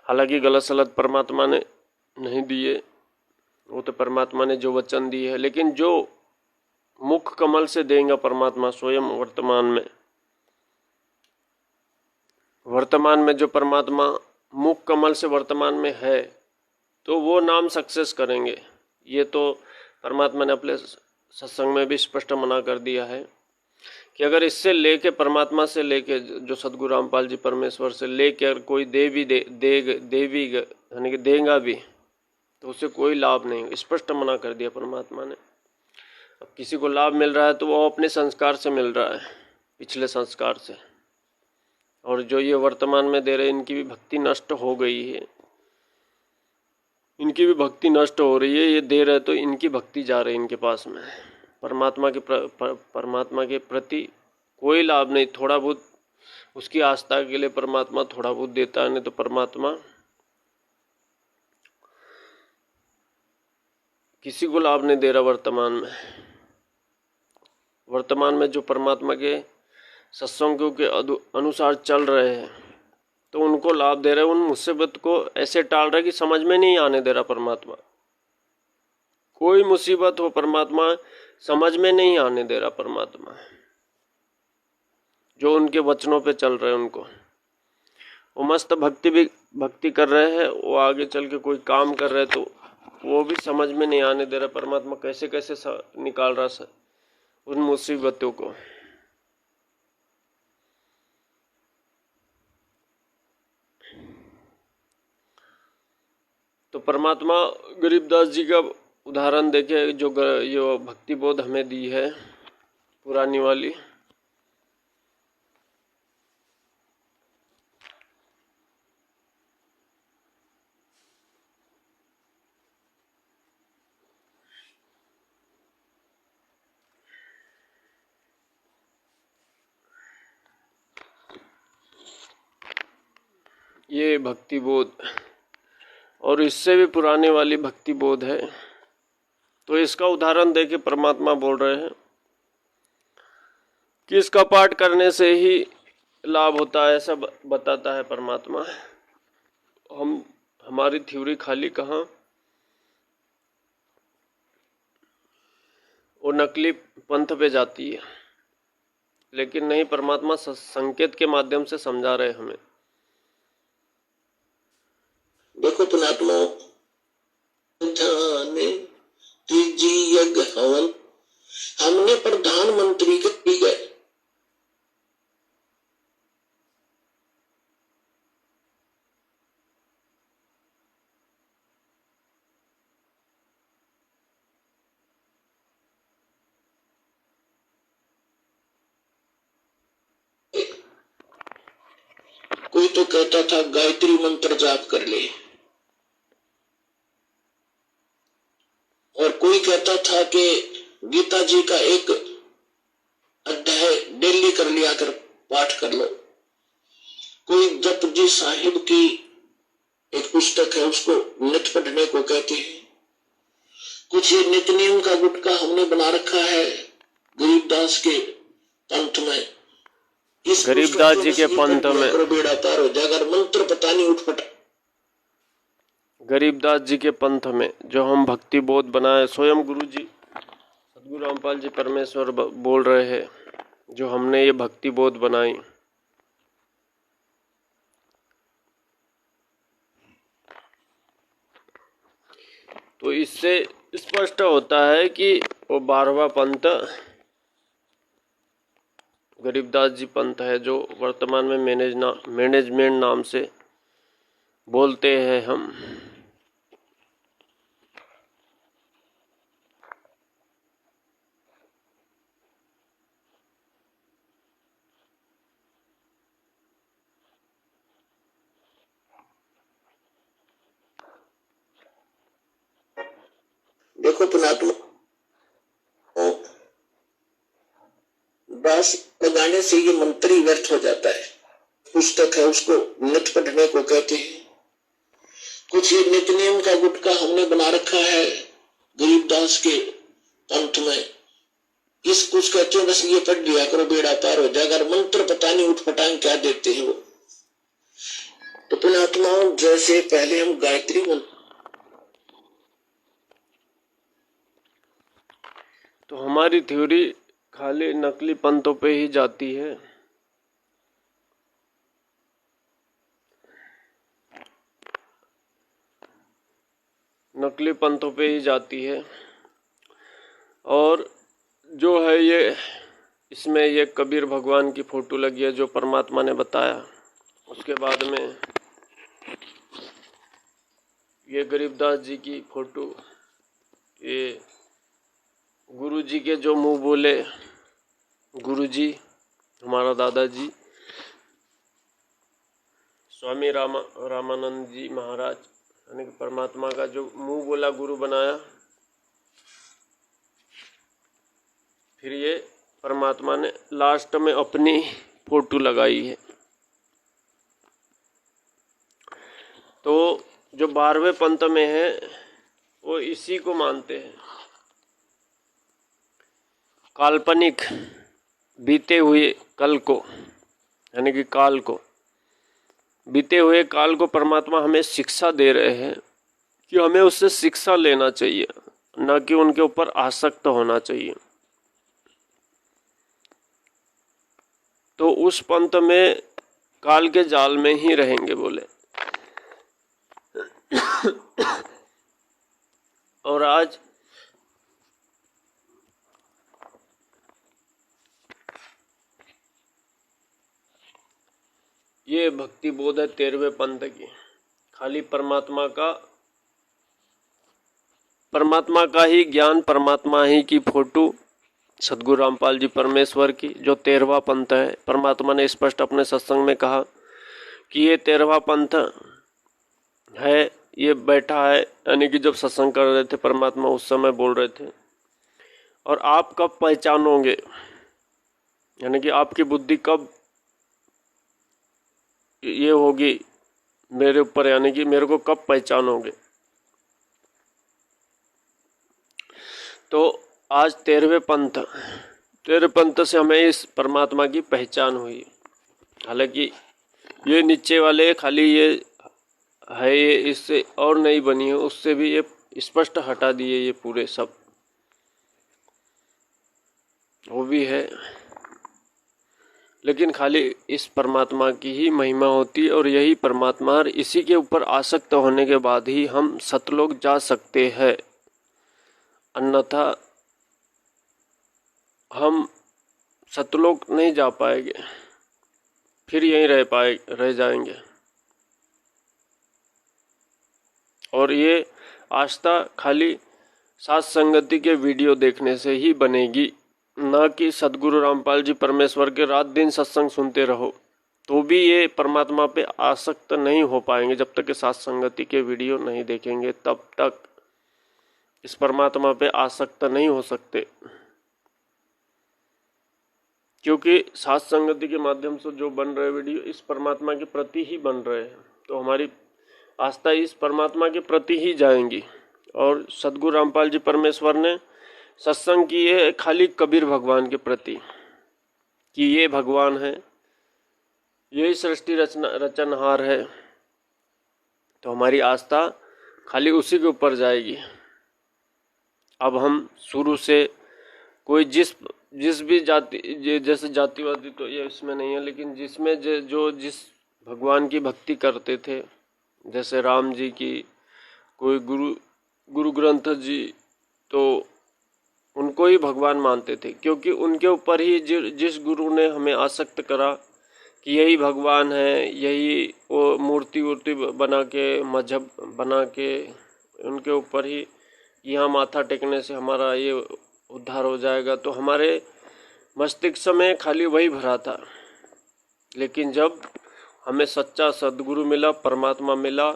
हालांकि गलत सलत परमात्मा ने नहीं दिए, वो तो परमात्मा ने जो वचन दिए है, लेकिन जो मुख कमल से देंगे परमात्मा स्वयं वर्तमान में जो परमात्मा मुख कमल से वर्तमान में है, तो वो नाम सक्सेस करेंगे। ये तो परमात्मा ने अपने सत्संग में भी स्पष्ट मना कर दिया है कि अगर इससे लेके, परमात्मा से लेके, जो सदगुरु रामपाल जी परमेश्वर से लेके अगर कोई देवी यानी कि देगा भी, तो उसे कोई लाभ नहीं, स्पष्ट मना कर दिया परमात्मा ने। अब किसी को लाभ मिल रहा है तो वो अपने संस्कार से मिल रहा है, पिछले संस्कार से, और जो ये वर्तमान में दे रहे इनकी भी भक्ति नष्ट हो गई है, इनकी भी भक्ति नष्ट हो रही है। ये दे रहे तो इनकी भक्ति जा रही है इनके पास में, परमात्मा के प्रति कोई लाभ नहीं। थोड़ा बहुत उसकी आस्था के लिए परमात्मा थोड़ा बहुत देता है, नहीं तो परमात्मा किसी को लाभ नहीं दे रहा वर्तमान में जो परमात्मा के सत्संगों के अनुसार चल रहे हैं, तो उनको लाभ दे रहे हैं। उन मुसीबत को ऐसे टाल रहे कि समझ में नहीं आने दे रहा परमात्मा। कोई मुसीबत हो परमात्मा समझ में नहीं आने दे रहा परमात्मा। जो उनके वचनों पे चल रहे हैं उनको, वो मस्त भक्ति कर रहे हैं, वो आगे चल के कोई काम कर रहे हैं तो वो भी समझ में नहीं आने दे रहा परमात्मा कैसे कैसे निकाल रहा उन मुसीबतों को। तो परमात्मा गरीबदास जी का उदाहरण देखे, जो भक्ति बोध हमें दी है पुरानी वाली, ये भक्ति बोध, और इससे भी पुराने वाली भक्ति बोध है। तो इसका उदाहरण देके परमात्मा बोल रहे हैं कि इसका पाठ करने से ही लाभ होता है, ऐसा बताता है परमात्मा। हमारी थ्योरी खाली कहाँ, वो नकली पंथ पे जाती है। लेकिन नहीं, परमात्मा संकेत के माध्यम से समझा रहे हमें। देखो पुणात्मा, तीजी यज्ञ हवन हमने प्रधानमंत्री के की गए, कोई तो कहता था गायत्री मंत्र जाप कर ले, और कोई कहता था कि गीता जी का एक अध्याय डेली कर लिया कर पाठ कर लो, कोई जपजी साहिब की एक पुस्तक है उसको नित पढ़ने को कहते हैं, कुछ ये नित नियम का गुटका हमने बना रखा है गरीबदास के पंथ में, गरीबदास जी के पंथ में, बेड़ा पार हो जाएगा, मंत्र पता नहीं उठपटा। गरीबदास जी के पंथ में जो हम भक्ति बोध बनाए, स्वयं गुरु जी सदगुरु रामपाल जी परमेश्वर बोल रहे हैं, जो हमने ये भक्ति बोध बनाई, तो इससे स्पष्ट होता है कि वो 12वां पंथ गरीबदास जी पंथ है, जो वर्तमान में मैनेजमेंट नाम से बोलते हैं हम। देखो पुणात्मा, बांस लगाने से ये मंत्र ही व्यर्थ हो जाता है, पुस्तक है उसको नित पढ़ने को कहते हैं, कुछ ये नित नियम का गुटका हमने बना रखा है गरीबदास के पंथ में, इस कुछ कहते हो बस ये पढ़ लिया करो बेड़ा पार हो जाएगा, मंत्र पता नहीं उठपटांग क्या देते हैं वो। तो पुणात्माओं, जैसे पहले हम गायत्री तो हमारी थ्योरी खाली नकली पंथों पे ही जाती है। नकली पंथों पे ही जाती है, और जो है ये इसमें ये कबीर भगवान की फोटो लगी है जो परमात्मा ने बताया, उसके बाद में ये गरीबदास जी की फोटो, ये गुरु जी के जो मुंह बोले, गुरु जी हमारा दादाजी स्वामी रामानंद जी महाराज, यानी कि परमात्मा का जो मुंह बोला गुरु बनाया, फिर ये परमात्मा ने लास्ट में अपनी फोटो लगाई है। तो जो 12वें पंथ में है वो इसी को मानते हैं, काल्पनिक बीते हुए कल को, यानी कि काल को, बीते हुए काल को परमात्मा हमें शिक्षा दे रहे हैं कि हमें उससे शिक्षा लेना चाहिए, न कि उनके ऊपर आसक्त होना चाहिए। तो उस पंथ में काल के जाल में ही रहेंगे बोले। और आज ये भक्ति बोध है 13वें पंथ की, खाली परमात्मा का ही ज्ञान, परमात्मा ही की फोटो सदगुरु रामपाल जी परमेश्वर की, जो 13वां पंथ है। परमात्मा ने स्पष्ट अपने सत्संग में कहा कि ये 13वां पंथ है, ये बैठा है, यानी कि जब सत्संग कर रहे थे परमात्मा उस समय बोल रहे थे। और आप कब पहचानोगे, यानी कि आपकी बुद्धि कब ये होगी मेरे ऊपर, यानी कि मेरे को कब पहचानोगे। तो आज 13वें पंथ से हमें इस परमात्मा की पहचान हुई। हालांकि ये नीचे वाले खाली ये है, ये इससे और नहीं बनी है, उससे भी ये स्पष्ट हटा दिए ये पूरे सब, वो भी है। लेकिन खाली इस परमात्मा की ही महिमा होती है और यही परमात्मा, और इसी के ऊपर आसक्त होने के बाद ही हम सतलोक जा सकते हैं, अन्यथा हम सतलोक नहीं जा पाएंगे, फिर यहीं रह जाएंगे। और ये आस्था खाली साथ संगति के वीडियो देखने से ही बनेगी, ना कि सदगुरु रामपाल जी परमेश्वर के रात दिन सत्संग सुनते रहो, तो भी ये परमात्मा पे आसक्त नहीं हो पाएंगे। जब तक कि साथ संगति के वीडियो नहीं देखेंगे तब तक इस परमात्मा पे आसक्त नहीं हो सकते, क्योंकि साथ संगति के माध्यम से जो बन रहे वीडियो इस परमात्मा के प्रति ही बन रहे हैं, तो हमारी आस्था इस परमात्मा के प्रति ही जाएंगी। और सदगुरु रामपाल जी परमेश्वर ने सत्संग किए है खाली कबीर भगवान के प्रति, कि ये भगवान है, यही सृष्टि रचनहार है, तो हमारी आस्था खाली उसी के ऊपर जाएगी। अब हम शुरू से कोई जिस भी जाति, जैसे जातिवादी तो ये इसमें नहीं है, लेकिन जिसमें जो जिस भगवान की भक्ति करते थे, जैसे राम जी की, कोई गुरु ग्रंथ जी, तो उनको ही भगवान मानते थे, क्योंकि उनके ऊपर ही जिस गुरु ने हमें आसक्त करा कि यही भगवान है, यही वो मूर्ति बना के मजहब बना के उनके ऊपर ही यहाँ माथा टेकने से हमारा ये उद्धार हो जाएगा, तो हमारे मस्तिष्क में खाली वही भरा था। लेकिन जब हमें सच्चा सद्गुरु मिला, परमात्मा मिला,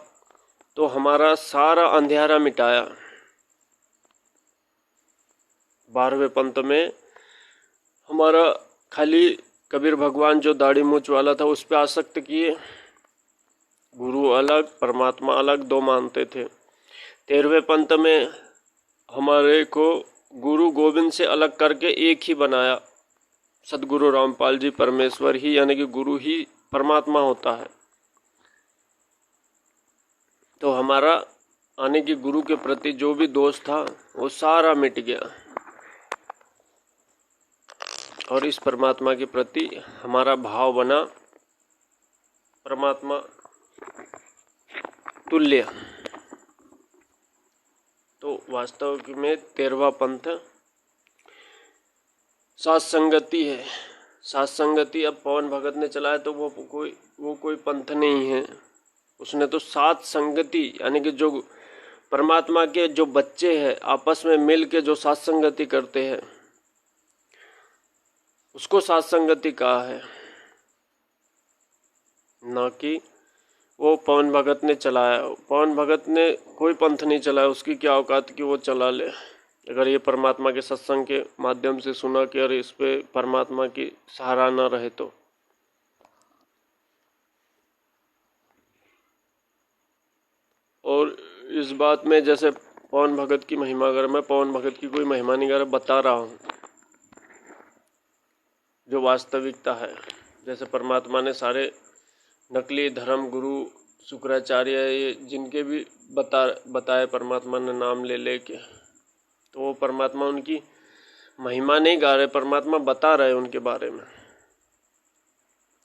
तो हमारा सारा अंधेरा मिटाया। 12वें पंथ में हमारा खाली कबीर भगवान जो दाढ़ी मूछ वाला था उस पर आसक्त किए, गुरु अलग परमात्मा अलग दो मानते थे। 13वें पंथ में हमारे को गुरु गोविंद से अलग करके एक ही बनाया, सदगुरु रामपाल जी परमेश्वर ही, यानी कि गुरु ही परमात्मा होता है। तो हमारा यानी कि गुरु के प्रति जो भी दोष था वो सारा मिट गया, और इस परमात्मा के प्रति हमारा भाव बना परमात्मा तुल्य। तो वास्तव में 13वां पंथ साथ संगति है। साथ संगति अब पवन भगत ने चलाया, तो वो कोई पंथ नहीं है, उसने तो साथ संगति यानी कि जो परमात्मा के जो बच्चे हैं आपस में मिल के जो साथ संगति करते हैं उसको साथ संगति कहा है, ना कि वो पवन भगत ने चलाया। पवन भगत ने कोई पंथ नहीं चलाया, उसकी क्या औकात कि वो चला ले। अगर ये परमात्मा के सत्संग के माध्यम से सुना कि अरे इस पे परमात्मा की सहारा न रहे तो। और इस बात में जैसे पवन भगत की महिमा, अगर मैं पवन भगत की कोई महिमा नहीं कर बता रहा हूँ, जो वास्तविकता है, जैसे परमात्मा ने सारे नकली धर्म गुरु शुक्राचार्य ये जिनके भी बताए परमात्मा ने नाम ले लेके, तो वो परमात्मा उनकी महिमा नहीं गा रहे, परमात्मा बता रहे उनके बारे में।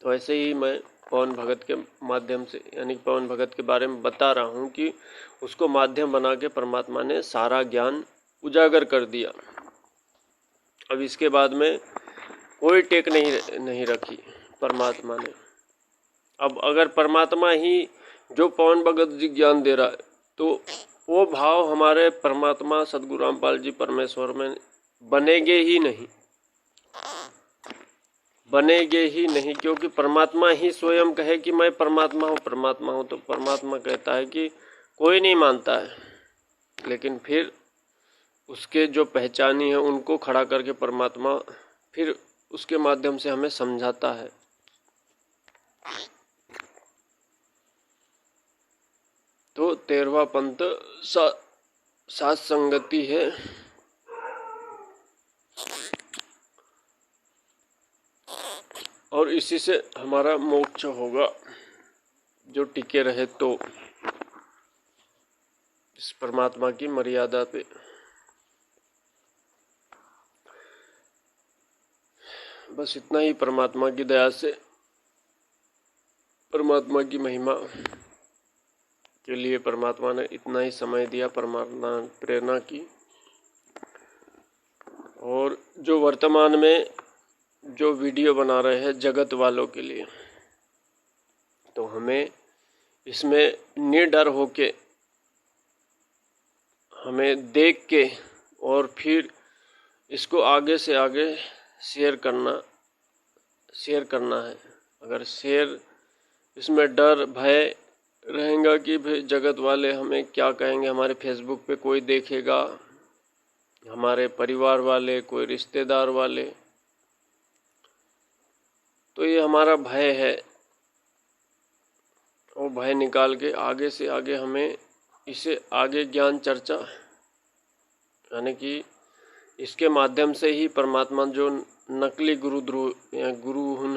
तो ऐसे ही मैं पवन भगत के माध्यम से यानी पवन भगत के बारे में बता रहा हूँ कि उसको माध्यम बना के परमात्मा ने सारा ज्ञान उजागर कर दिया। अब इसके बाद में कोई टेक नहीं रखी परमात्मा ने। अब अगर परमात्मा ही जो पवन भगत जी ज्ञान दे रहा है, तो वो भाव हमारे परमात्मा सदगुरु रामपाल जी परमेश्वर में बनेंगे ही नहीं, क्योंकि परमात्मा ही स्वयं कहे कि मैं परमात्मा हूँ, तो परमात्मा कहता है कि कोई नहीं मानता है, लेकिन फिर उसके जो पहचानी है उनको खड़ा करके परमात्मा फिर उसके माध्यम से हमें समझाता है। तो 13वां पंथ साथ संगति है। और इसी से हमारा मोक्ष होगा, जो टिके रहे तो इस परमात्मा की मर्यादा पे। बस इतना ही। परमात्मा की दया से, परमात्मा की महिमा के लिए परमात्मा ने इतना ही समय दिया, परमात्मा प्रेरणा की। और जो वर्तमान में जो वीडियो बना रहे हैं जगत वालों के लिए, तो हमें इसमें निडर होके, हमें देख के और फिर इसको आगे से आगे शेयर करना है। अगर शेयर इसमें डर भय रहेगा कि भाई जगत वाले हमें क्या कहेंगे, हमारे फेसबुक पे कोई देखेगा, हमारे परिवार वाले, कोई रिश्तेदार वाले, तो ये हमारा भय है। वो भय निकाल के आगे से आगे हमें इसे आगे ज्ञान चर्चा, यानी कि इसके माध्यम से ही परमात्मा जो नकली गुरु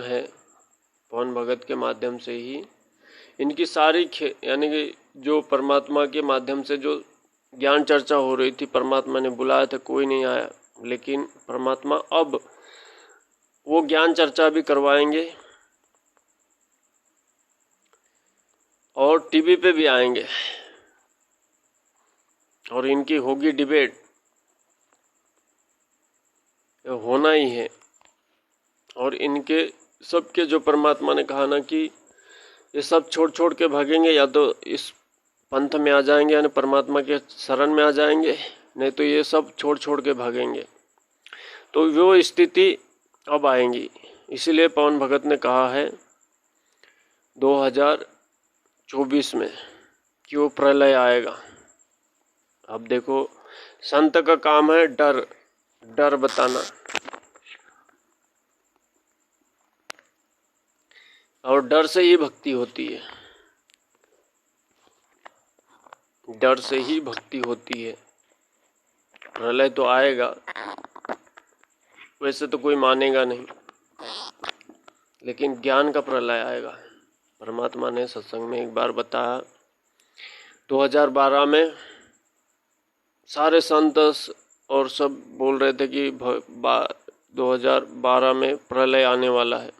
है पवन भगत के माध्यम से ही इनकी सारी यानी कि जो परमात्मा के माध्यम से जो ज्ञान चर्चा हो रही थी, परमात्मा ने बुलाया था, कोई नहीं आया, लेकिन परमात्मा अब वो ज्ञान चर्चा भी करवाएंगे और टीवी पे भी आएंगे और इनकी होगी डिबेट, होना ही है। और इनके सबके जो परमात्मा ने कहा ना कि ये सब छोड़ के भागेंगे, या तो इस पंथ में आ जाएंगे यानी परमात्मा के शरण में आ जाएंगे, नहीं तो ये सब छोड़ के भागेंगे। तो वो स्थिति अब आएंगी। इसीलिए पवन भगत ने कहा है 2024 में कि वो प्रलय आएगा। अब देखो, संत का काम है डर बताना, और डर से ही भक्ति होती है, डर से ही भक्ति होती है। प्रलय तो आएगा, वैसे तो कोई मानेगा नहीं, लेकिन ज्ञान का प्रलय आएगा। परमात्मा ने सत्संग में एक बार बताया, 2012 में सारे संत और सब बोल रहे थे कि 2012 में प्रलय आने वाला है।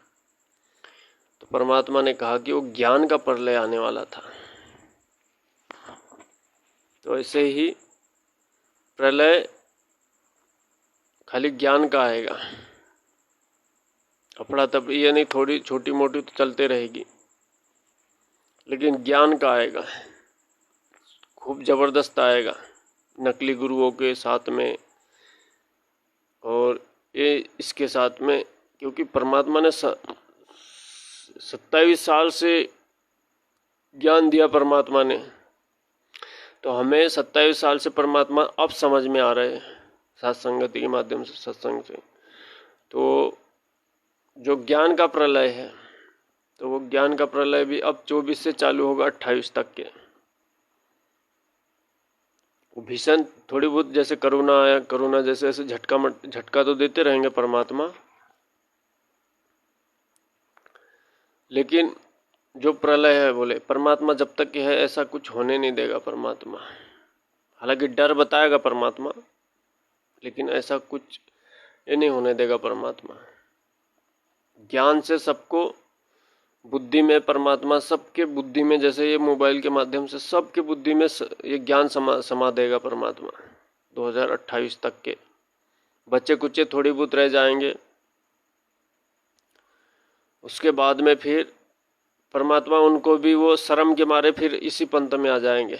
तो परमात्मा ने कहा कि वो ज्ञान का प्रलय आने वाला था। तो ऐसे ही प्रलय खाली ज्ञान का आएगा, अफड़ा तफड़ी ये नहीं, थोड़ी छोटी मोटी तो चलते रहेगी, लेकिन ज्ञान का आएगा, खूब जबरदस्त आएगा, नकली गुरुओं के साथ में और ये इसके साथ में। क्योंकि परमात्मा ने 27 साल से ज्ञान दिया परमात्मा ने, तो हमें 27 साल से परमात्मा अब समझ में आ रहे हैं सत्संगति के माध्यम से, सत्संग से। तो जो ज्ञान का प्रलय है, तो वो ज्ञान का प्रलय भी अब 24 से चालू होगा 28 तक के। वो भीषण थोड़ी बहुत, जैसे करुणा आया, करुणा जैसे ऐसे झटका तो देते रहेंगे परमात्मा, लेकिन जो प्रलय है, बोले परमात्मा जब तक है ऐसा कुछ होने नहीं देगा परमात्मा। हालांकि डर बताएगा परमात्मा, लेकिन ऐसा कुछ ये नहीं होने देगा परमात्मा। ज्ञान से सबको बुद्धि में, परमात्मा सबके बुद्धि में, जैसे ये मोबाइल के माध्यम से सबके बुद्धि में ये ज्ञान समा देगा परमात्मा 2028 तक के। बच्चे कुच्चे थोड़ी बहुत रह जाएंगे, उसके बाद में फिर परमात्मा उनको भी वो शर्म के मारे फिर इसी पंथ में आ जाएंगे।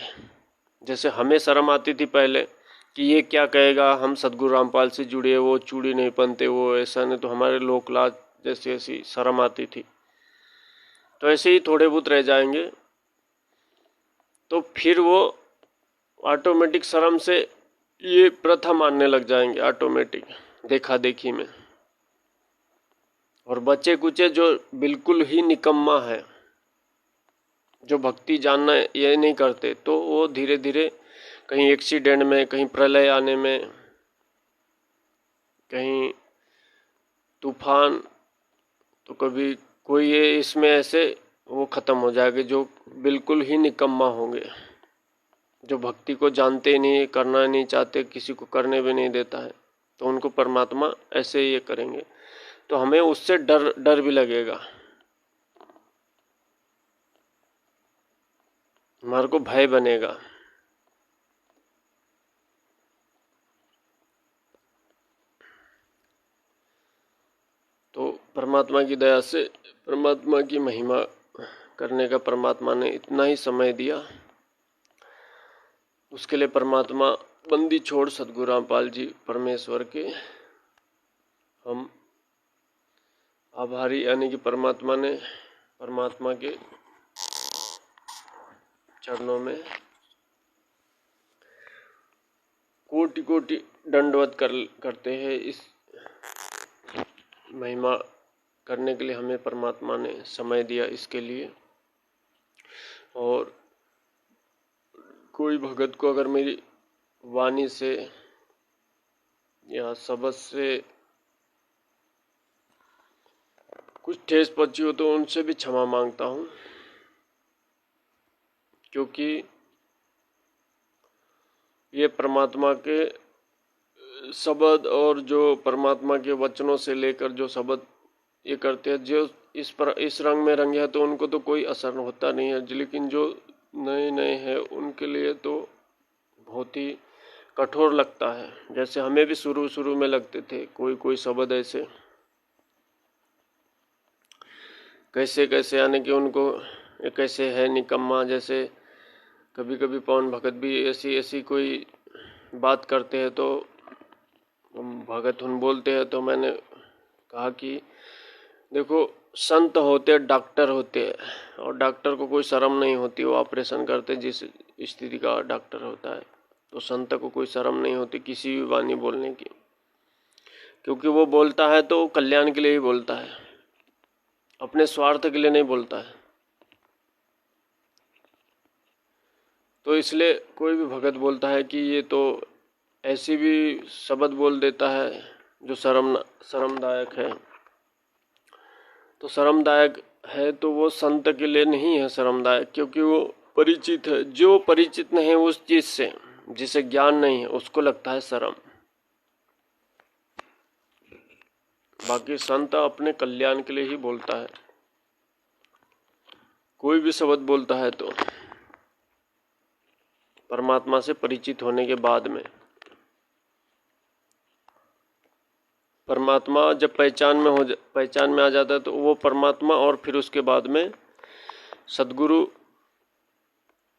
जैसे हमें शर्म आती थी पहले कि ये क्या कहेगा, हम सदगुरु रामपाल से जुड़े, वो चूड़ी नहीं पहनते, वो ऐसा नहीं, तो हमारे लोक लाज जैसी ऐसी शर्म आती थी। तो ऐसे ही थोड़े बहुत रह जाएंगे, तो फिर वो ऑटोमेटिक शर्म से ये प्रथा मानने लग जाएंगे ऑटोमेटिक, देखा देखी में। और बच्चे कुचे जो बिल्कुल ही निकम्मा है, जो भक्ति जानना ये नहीं करते, तो वो धीरे धीरे कहीं एक्सीडेंट में, कहीं प्रलय आने में, कहीं तूफान, तो कभी कोई ये इसमें ऐसे वो ख़त्म हो जाएगा। जो बिल्कुल ही निकम्मा होंगे, जो भक्ति को जानते नहीं, करना नहीं चाहते, किसी को करने भी नहीं देता है, तो उनको परमात्मा ऐसे ये करेंगे। तो हमें उससे डर भी लगेगा, हमारे को भय बनेगा। तो परमात्मा की दया से, परमात्मा की महिमा करने का परमात्मा ने इतना ही समय दिया, उसके लिए परमात्मा बंदी छोड़ सदगुरु रामपाल जी परमेश्वर के हम आभारी, यानी कि परमात्मा के चरणों में कोटि कोटि दंडवत करते हैं। इस महिमा करने के लिए हमें परमात्मा ने समय दिया इसके लिए। और कोई भगत को अगर मेरी वाणी से या शब्द से कुछ ठेस पहुंची हो तो उनसे भी क्षमा मांगता हूँ, क्योंकि ये परमात्मा के शब्द और जो परमात्मा के वचनों से लेकर जो शब्द ये करते हैं, जो इस रंग में रंगे हैं तो उनको तो कोई असर होता नहीं है, लेकिन जो नए नए हैं उनके लिए तो बहुत ही कठोर लगता है। जैसे हमें भी शुरू में लगते थे कोई शब्द ऐसे कैसे यानी कि उनको ये कैसे है निकम्मा। जैसे कभी कभी पवन भगत भी ऐसी कोई बात करते हैं तो भगत उन बोलते हैं, तो मैंने कहा कि देखो, संत होते डॉक्टर होते हैं और डॉक्टर को कोई शर्म नहीं होती, वो ऑपरेशन करते जिस स्थिति का डॉक्टर होता है, तो संत को कोई शर्म नहीं होती किसी भी वाणी बोलने की, क्योंकि वो बोलता है तो कल्याण के लिए ही बोलता है, अपने स्वार्थ के लिए नहीं बोलता है। तो इसलिए कोई भी भगत बोलता है कि ये तो ऐसी भी शब्द बोल देता है जो शर्मदायक है, तो शर्मदायक है तो वो संत के लिए नहीं है शर्मदायक, क्योंकि वो परिचित है। जो परिचित नहीं है उस चीज से, जिसे ज्ञान नहीं है, उसको लगता है शर्म। बाकी संत अपने कल्याण के लिए ही बोलता है, कोई भी शब्द बोलता है तो परमात्मा से परिचित होने के बाद में। परमात्मा जब पहचान में आ जाता है तो वो परमात्मा, और फिर उसके बाद में सद्गुरु,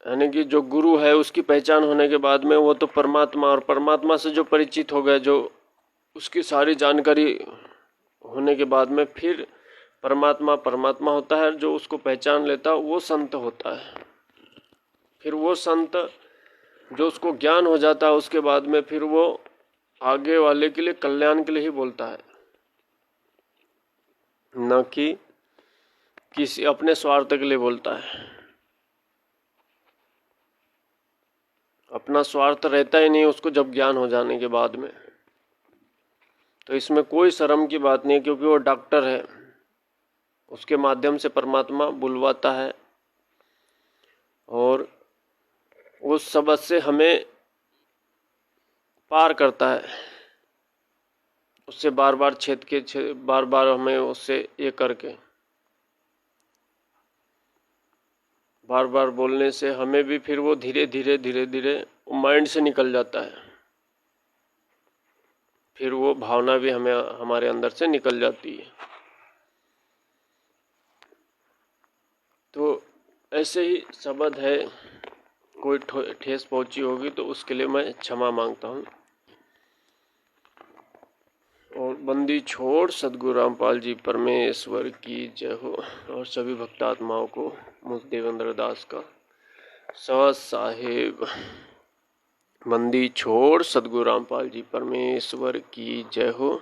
यानी कि जो गुरु है उसकी पहचान होने के बाद में वो तो परमात्मा, और परमात्मा से जो परिचित हो गए, जो उसकी सारी जानकारी होने के बाद में फिर परमात्मा होता है। जो उसको पहचान लेता है वो संत होता है। फिर वो संत जो उसको ज्ञान हो जाता है उसके बाद में फिर वो आगे वाले के लिए कल्याण के लिए ही बोलता है, न कि किसी अपने स्वार्थ के लिए बोलता है। अपना स्वार्थ रहता ही नहीं उसको जब ज्ञान हो जाने के बाद में। तो इसमें कोई शर्म की बात नहीं है, क्योंकि वो डॉक्टर है, उसके माध्यम से परमात्मा बुलवाता है और उस शब्द से हमें पार करता है, उससे बार बार हमें उससे ये करके बार बोलने से हमें भी फिर वो धीरे धीरे माइंड से निकल जाता है, फिर वो भावना भी हमारे अंदर से निकल जाती है। तो ऐसे ही शब्द है, कोई ठेस पहुंची होगी तो उसके लिए मैं क्षमा मांगता हूँ। और बंदी छोड़ सदगुरु रामपाल जी परमेश्वर की जय हो। और सभी भक्तात्माओं को मुझ देवेंद्र दास का साहेब बंदी छोड़ सदगुरु रामपाल जी परमेश्वर की जय हो।